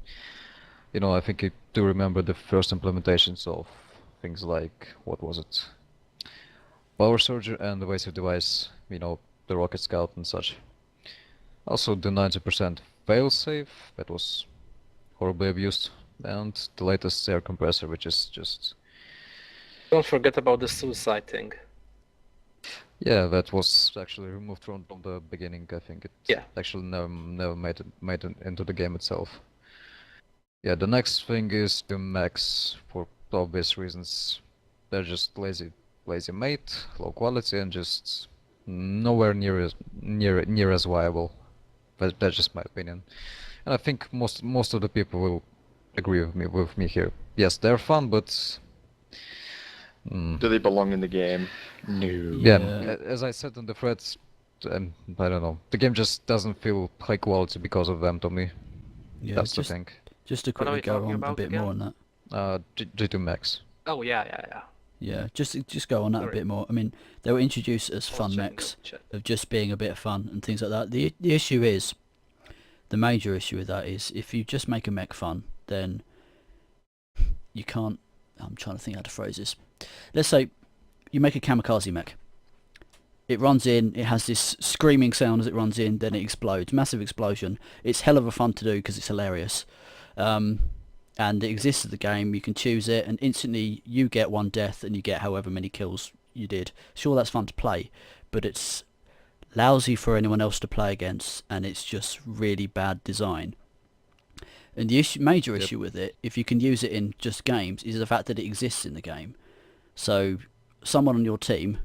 You know, I think I do remember the first implementations of things like, what was it? Power Surger and Evasive Device, you know, the Rocket Scout and such. Also the 90% failsafe, that was horribly abused, and the latest air compressor, which is just... Don't forget about the suicide thing. Yeah, that was actually removed from the beginning. I think it Yeah. actually never made it into the game itself. Yeah, the next thing is the mechs, for obvious reasons. They're just lazy made, low quality, and just nowhere near as viable. But that's just my opinion, and I think most of the people will agree with me here. Yes, they're fun, but Do they belong in the game? No. yeah, Yeah. as I said in the threads, I don't know, the game just doesn't feel high quality because of them to me. Yeah, That's just the thing. just to What are quickly we go talking on a about bit again? more on that. G2 Max. Oh yeah. Yeah, just go on that a Sorry. bit more. I mean, they were introduced as I was fun checking mechs the chat. of just being a bit of fun and things like that. The issue is, the major issue with that is, if you just make a mech fun, then you can't. I'm trying to think how to phrase this. Let's say you make a kamikaze mech. It runs in, it has this screaming sound as it runs in, then it explodes. Massive explosion. It's hell of a fun to do because it's hilarious. And it exists in the game, you can choose it, and instantly you get one death and you get however many kills you did. Sure, that's fun to play, but it's lousy for anyone else to play against, and it's just really bad design. And the major Yep. issue with it, if you can use it in just games, is the fact that it exists in the game. So someone on your team,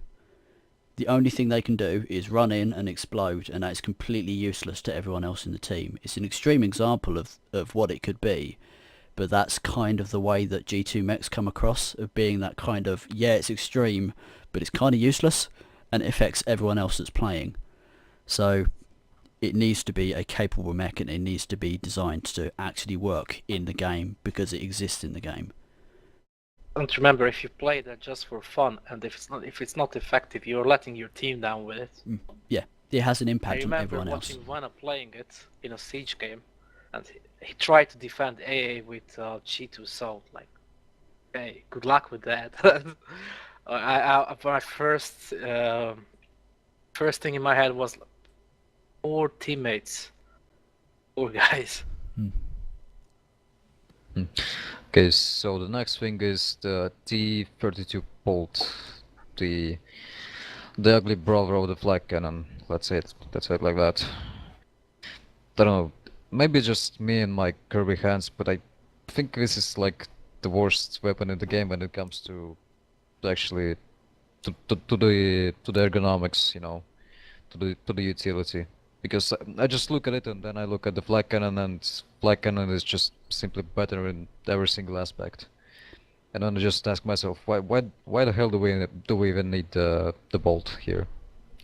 the only thing they can do is run in and explode, and that is completely useless to everyone else in the team. It's an extreme example of what it could be, but that's kind of the way that G2 mechs come across, of being that kind of, yeah, it's extreme, but it's kind of useless, and it affects everyone else that's playing. So it needs to be a capable mech, and it needs to be designed to actually work in the game because it exists in the game. And remember, if you play that just for fun, and if it's not effective, you're letting your team down with it. Yeah, it has an I impact on remember everyone else. watching Vanna playing it in a siege game, and he tried to defend AA with G2 Soul. Like, hey, good luck with that. My first thing in my head was, poor teammates, poor guys. Okay, so the next thing is the T-32 Bolt, the ugly brother of the flag cannon. Let's say it like that. I don't know, maybe just me and my Kirby hands, but I think this is like the worst weapon in the game when it comes to actually to the ergonomics, you know, to the utility. Because I just look at it and then I look at the flag cannon, and flag cannon is just simply better in every single aspect. And then I just ask myself, why the hell do we even need the bolt here,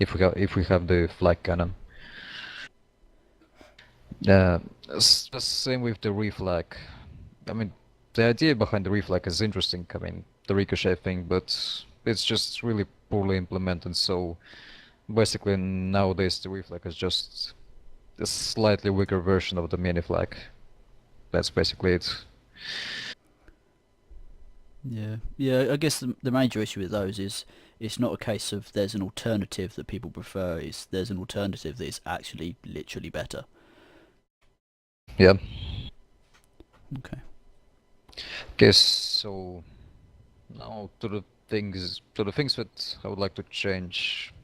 if we have the flag cannon? Same with the reflag. I mean, the idea behind the reflag is interesting. I mean, the ricochet thing, but it's just really poorly implemented. So basically, nowadays the reflag is just a slightly weaker version of the mini flag. That's basically it. Yeah. I guess the major issue with those is it's not a case of there's an alternative that people prefer. It's there's an alternative that is actually literally better. Yeah. Okay. Okay, so now to the things that I would like to change.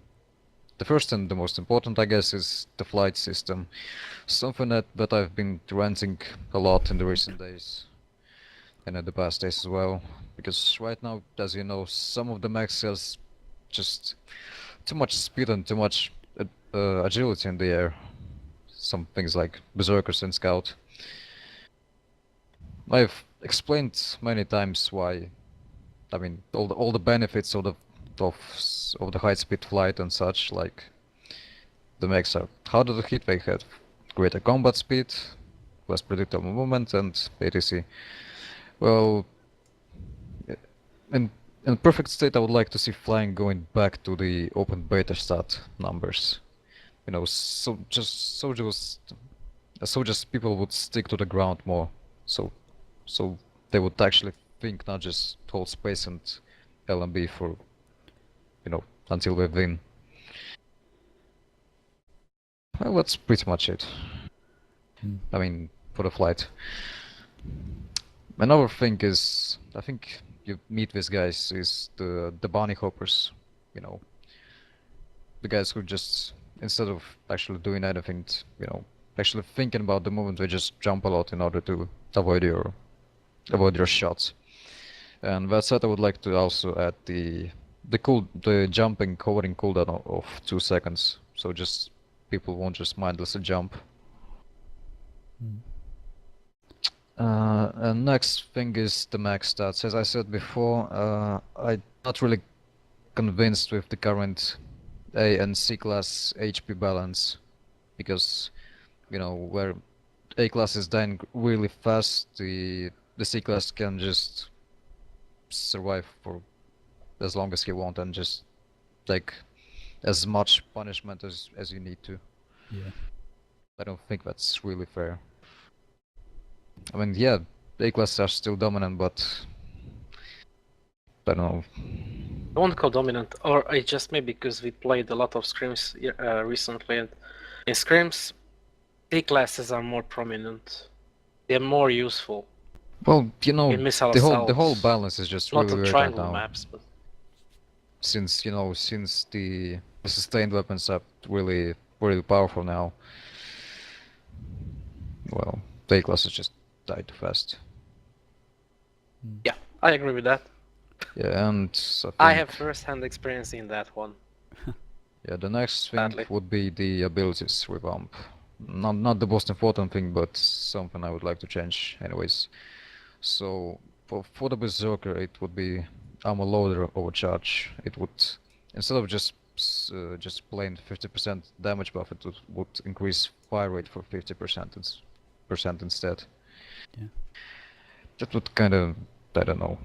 The first and the most important, I guess, is the flight system. Something that I've been ranting a lot in the recent days, and in the past days as well. Because right now, as you know, some of the mechs has just too much speed and too much agility in the air. Some things like Berserkers and Scout. I've explained many times why. I mean, all the benefits of the high speed flight and such, like the mechs are harder to hit, they have greater combat speed, less predictable movement, and etc. Well, in perfect state, I would like to see flying going back to the open beta stat numbers. You know, so just people would stick to the ground more. So they would actually think, not just hold space and LMB for, you know, until we win. Well, that's pretty much it. I mean, for the flight. Another thing is, I think you meet these guys, is the bunny hoppers, you know, the guys who just, instead of actually doing anything, you know, actually thinking about the movement, they just jump a lot in order to avoid your shots. And that said, I would like to also add the jumping hovering cooldown of 2 seconds, so just people won't just mindlessly jump. And next thing is the max stats. As I said before, I'm not really convinced with the current A and C class HP balance, because, you know, where A class is dying really fast, the C class can just survive for as long as he want and just take as much punishment as you need to. Yeah. I don't think that's really fair. I mean, yeah, A classes are still dominant, but I don't know. I won't call dominant, or I just maybe because we played a lot of scrims recently, and in scrims, D classes are more prominent. They're more useful Well, you know, in missile the assault. whole balance is just Not really on weird right triangle now. maps, but Since the sustained weapons are really powerful now. Well, the A class is just die too fast. Yeah, I agree with that. Yeah, and I think, have first-hand experience in that one. yeah, the next thing Sadly. would be the abilities revamp. Not the most important thing, but something I would like to change anyways. So for the Berserker, it would be armor loader overcharge. It would, instead of just plain 50% damage buff, it would increase fire rate for 50% percent instead. Yeah. That would kind of, I don't know,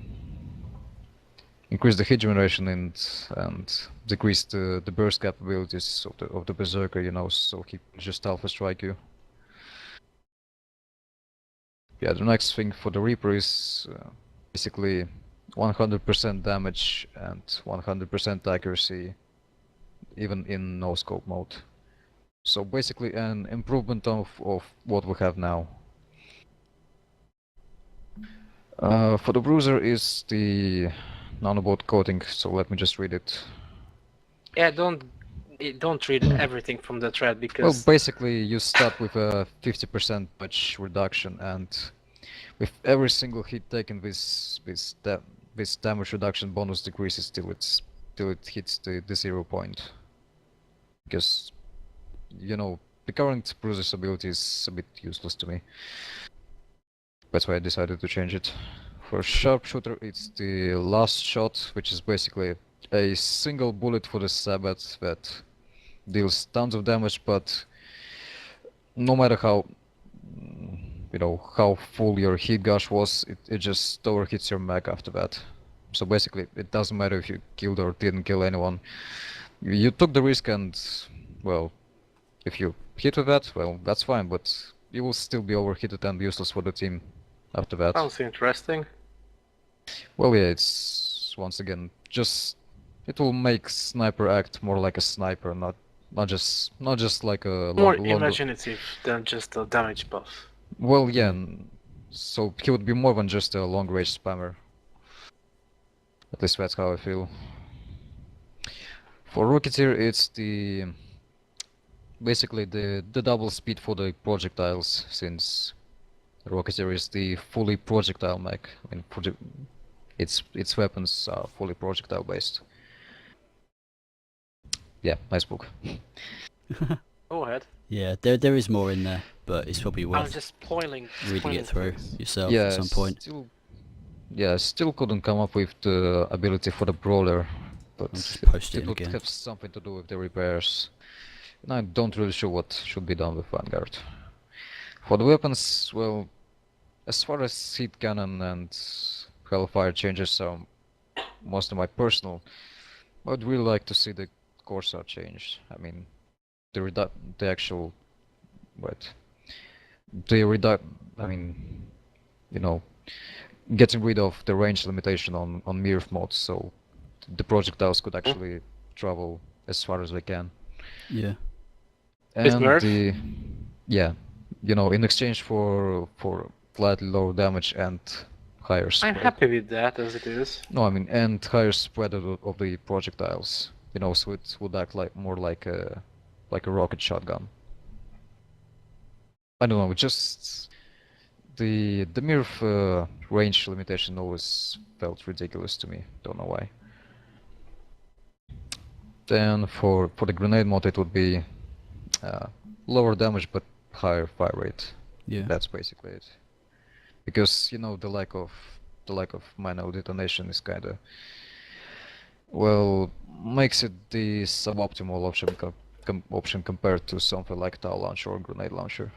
increase the hit generation and decrease the burst capabilities of the Berserker, you know, so he can just alpha strike you. Yeah, the next thing for the Reaper is basically 100% damage and 100% accuracy, even in no scope mode. So basically an improvement of what we have now. For the Bruiser is the nanobot coating, so let me just read it. Yeah, don't read everything from the thread Well, because basically you start with a 50% damage reduction, and with every single hit taken, this damage reduction bonus decreases till it hits the 0 point. Because, you know, the current Bruiser's ability is a bit useless to me. That's why I decided to change it. For Sharpshooter, it's the last shot, which is basically a single bullet for the Sabbath that deals tons of damage, but no matter how, you know, how full your hit gush was, it just overhits your mag after that. So basically, it doesn't matter if you killed or didn't kill anyone. You took the risk, and, well, if you hit with that, well, that's fine, but you will still be overheated and useless for the team after that. sounds interesting. Well, yeah, it's once again just it will make sniper act more like a sniper, not just like a More long. imaginative than just a damage buff. Well, yeah, so he would be more than just a long range spammer. At least that's how I feel. For Rocketeer, it's basically the double speed for the projectiles, since Rocketeer is the fully projectile mech. I mean, its weapons are fully projectile based. Yeah, nice book. Go ahead. Yeah, there is more in there, but it's probably I'm worth just spoiling reading it through things. yourself Yeah, at some point. still couldn't come up with the ability for the brawler, but I'll just post it it in would again. have something to do with the repairs. And I don't really sure what should be done with Vanguard. For the weapons, well, as far as heat cannon and Hellfire changes are most of my personal, I would really like to see the Corsair changed. I mean, the actual, what, I mean, you know, getting rid of the range limitation on Mirf mods, so the projectiles could actually travel as far as they can. Yeah. With And Mirf? yeah, you know, in exchange for slightly lower damage and higher spread. I'm happy with that as it is. No, I mean, and higher spread of the projectiles. You know, so it would act like more like a rocket shotgun. I don't know, just the Mirf range limitation always felt ridiculous to me. Don't know why. Then for the grenade mod, it would be lower damage but higher fire rate. Yeah. That's basically it. Because, you know, the lack of minor detonation is kind of, well, makes it the suboptimal option compared to something like Tau launcher or grenade launcher.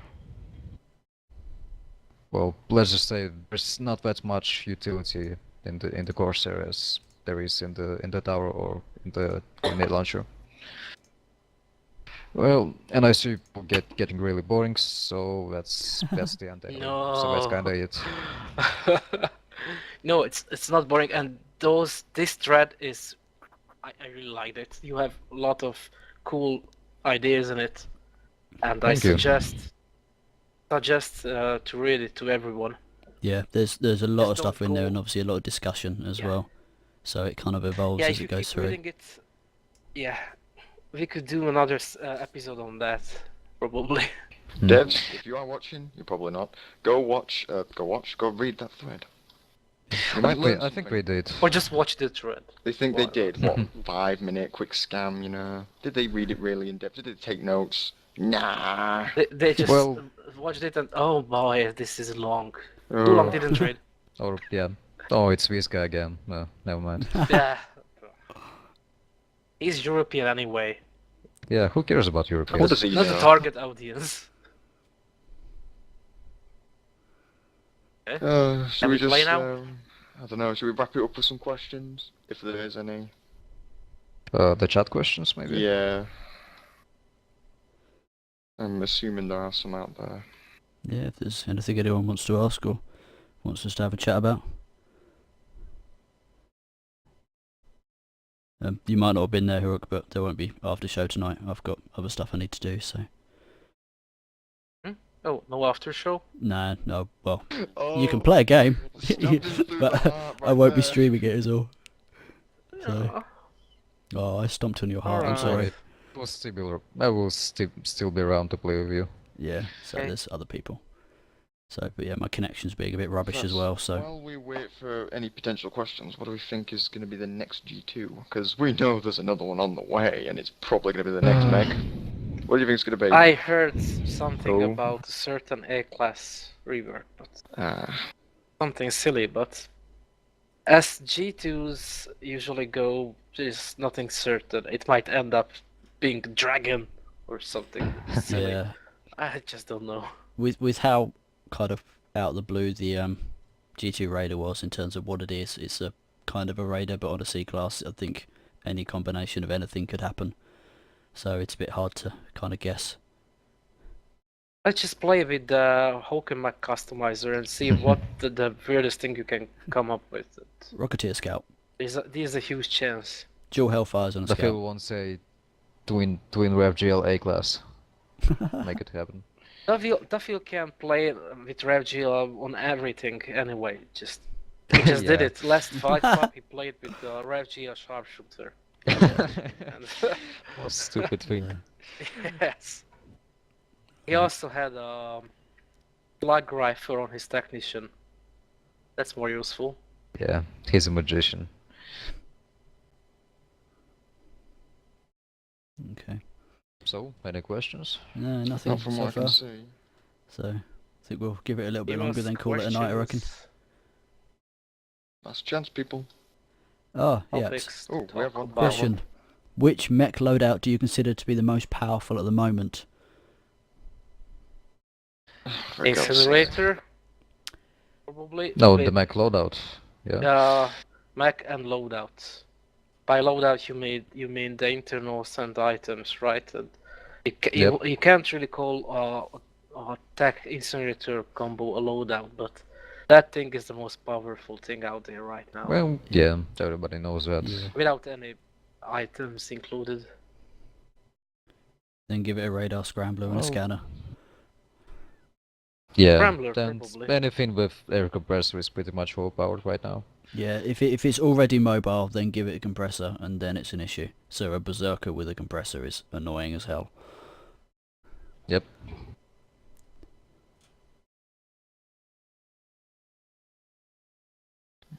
Well, let's just say there's not that much utility in the Corsair as there is in the tower or in the grenade launcher. Well, and I see people getting really boring, so that's the end anyway. So that's kind of it. No, it's not boring, and this thread is, I really liked it. You have a lot of cool ideas in it, and I Thank you. suggest to read it to everyone. Yeah, there's a lot Just of stuff don't in there, go- and obviously a lot of discussion as Yeah. well. So it kind of evolves Yeah, as if it you goes keep through. reading it, yeah, we could do another episode on that, probably. Devs, if you are watching, you're probably not. Go read that thread. You might learn I think we something. did. Or just watch the thread. They think they Whatever. did, what, 5-minute quick scam, you know? Did they read it really in depth? Did they take notes? Nah. They just Well- watched it and oh boy, this is long. Oh. Too long didn't read. Or yeah. Oh, it's this guy again. No, never mind. Yeah. He's European anyway. Yeah, who cares about What Europeans? does he Not know? the target audience. Should Can we we play just, now? I don't know, should we wrap it up with some questions? If there is any. The chat questions, maybe? Yeah. I'm assuming there are some out there. Yeah, if there's anything anyone wants to ask or wants us to have a chat about. You might not have been there, Hook, but there won't be after show tonight. I've got other stuff I need to do, so... Oh, no after show? Nah, no, well, Oh, you can play a game, stabbed him through the but heart I right won't be there. streaming it as all. So- Yeah. Oh, I stomped on your heart, I'm Alright. sorry. I will still be around to play with you. Yeah, so Okay. there's other people. So, but yeah, my connection's being a bit rubbish as That's- well, so... While we wait for any potential questions, what do we think is going to be the next G2? Because we know there's another one on the way, and it's probably going to be the next mech. What do you think it's going to be? I heard something Cool. about a certain A-class rework, but Ah, something silly, but as G2s usually go, there's nothing certain. It might end up being Dragon or something silly. Yeah, I just don't know. with how kind of out of the blue the G2 Raider was in terms of what it is, it's a kind of a Raider but on a C-class. I think any combination of anything could happen. So it's a bit hard to kind of guess. Let's just play with the Hawken Mech customizer and see what the weirdest thing you can come up with. Rocketeer Scout. There's a huge chance. Dual Hellfires on a The Scout. Phil wants a twin Rev GL A class. Make it happen. Duffy can play with RevGL on everything anyway. He just did Yeah. it. Last fight he played with the RevGL sharpshooter. And What stupid thing. yes. He also had a slug rifle on his technician. That's more useful. Yeah, he's a magician. Okay. So, any questions? No, nothing not from so what I far. can see. So I think we'll give it a little bit Give longer, us then call it a night, I reckon. questions, Last chance, people. Oh, yeah. topics to Oh, we talk have one about. Question. Which mech loadout do you consider to be the most powerful at the moment? For God's sake. Incinerator? Probably. No, With, the Mac loadout. Yeah. Mech and loadout. By loadout you mean the internals and items, right? And you can't really call a tech incinerator combo a loadout, but that thing is the most powerful thing out there right now. Well, yeah, everybody knows that. Yeah. Without any items included. Then give it a radar scrambler and a Oh. scanner. Yeah, Scrambler, then probably. anything with air compressor is pretty much overpowered right now. Yeah, if it's already mobile, then give it a compressor, and then it's an issue. So a berserker with a compressor is annoying as hell. Yep.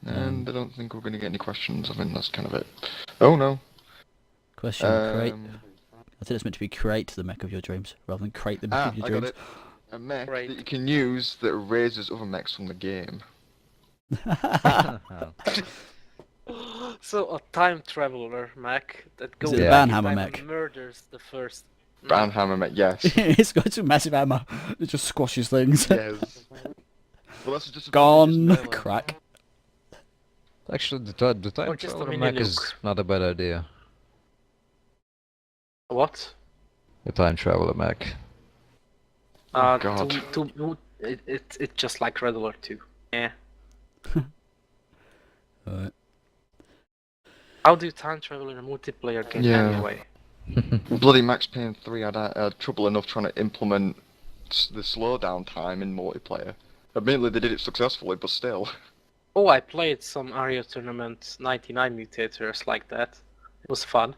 And I don't think we're going to get any questions. I think that's kind of it. Oh no. Question: create. Um, I think it's meant to be create the mech of your dreams rather than create the mech of your I got dreams. it. A mech Right. that you can use that raises other mechs from the game. So a time traveler mech that goes it the back in Banhammer time mech? and murders the first. Banhammer mech, yes. It's got some massive hammer. It just squashes things. Yes. Well, that's just a Gone. melee. Crack. Actually, the time Or just a traveler mini Mac is nuke. not a bad idea. What? The time traveler Mac. Oh, God. It's just like Red Alert 2. Yeah. Alright. How do you time travel in a multiplayer game Yeah. anyway? Bloody Max Payne 3 had trouble enough trying to implement the slowdown time in multiplayer. Admittedly, they did it successfully, but still. Oh, I played some Area Tournament 99 mutators like that. It was fun.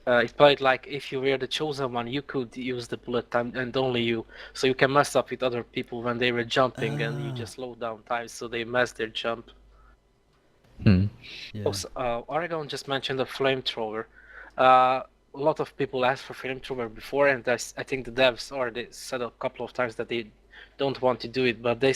It played like if you were the chosen one, you could use the bullet time and only you. So you can mess up with other people when they were jumping and you just slow down time so they mess their jump. Hmm. Yeah. Also, Oregon just mentioned a flamethrower. A lot of people asked for flamethrower before, and I think the devs or they said a couple of times that they don't want to do it, but they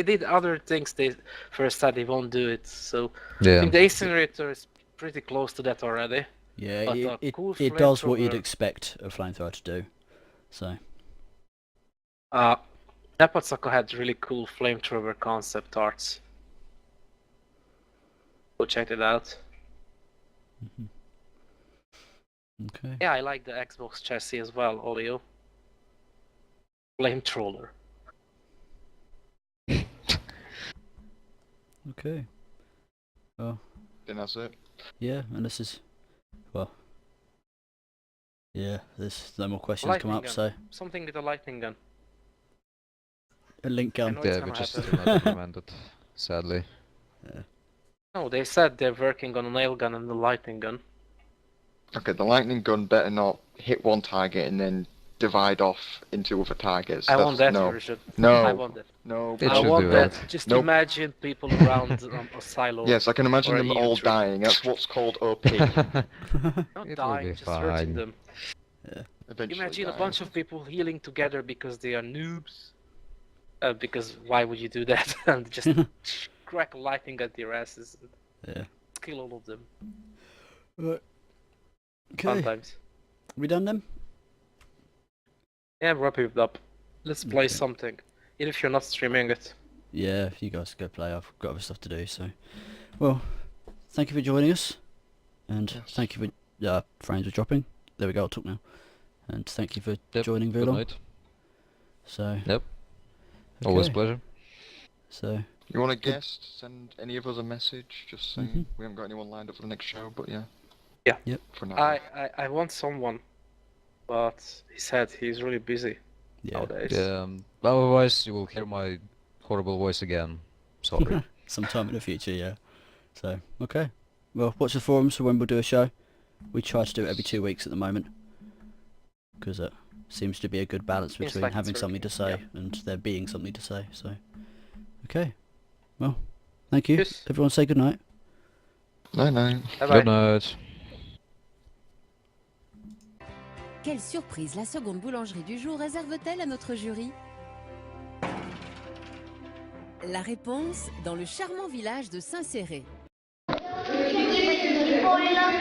did other things. They first said they won't do it. So I Yeah. think the incinerator is pretty close to that already. Yeah, But a it, cool it does what you'd flamethrower. expect a flamethrower to do. So, Nepotsuko had really cool flamethrower concept arts. Go check it out. okay. Yeah, I like the Xbox chassis as well, Olio. Flamethrower. Okay. Well, Then that's it. yeah, and this is, well, yeah, there's no more questions come Lightning up, gun. so Something with a lightning gun. a link I gun. know it's Yeah, gonna which is happen. still not implemented, sadly. No, they said they're working on a nail gun and a lightning gun. Okay, the lightning gun better not hit one target and then divide off into other targets. I That's, want that no. version. No. I want that. No. It I should want do that. that. Just Nope. imagine people around a silo. Yes, I can imagine or them a all tree. dying. That's what's called OP. Not It will dying, be just hurting fine. them. Eventually Imagine a dying. bunch of people healing together because they are noobs. Because why would you do that? And just crack lightning at their asses and Yeah. kill all of them. Right. Okay. Sometimes. We done then? Yeah, wrap it up. Let's play Okay. something. Even if you're not streaming it. Yeah, you guys go play. I've got other stuff to do, so. Well, thank you for joining us. And Yes. thank you for frames are dropping. There we go, I'll talk now. And thank you for Yep, joining Good TheVulong. night. So. Yep. Always a Okay. pleasure. So. You want a Good. guest? Send any of us a message. Just saying. Mhm. We haven't got anyone lined up for the next show, but yeah. Yeah. Yep. For now. I want someone. But he said he's really busy Yeah. nowadays. Yeah, otherwise you will hear my horrible voice again. Sorry. Sometime in the future, yeah. So, okay. Well, watch the forums for when we'll do a show. We try to do it every 2 weeks at the moment. Because it seems to be a good balance Seems between like having it's something to say working, and there being something to say, so. Okay. Well, thank you. Yes. Everyone say goodnight. No, no. Bye Good bye. night. Quelle surprise la seconde boulangerie du jour réserve-t-elle à notre jury? La réponse dans le charmant village de Saint-Céré. Poi la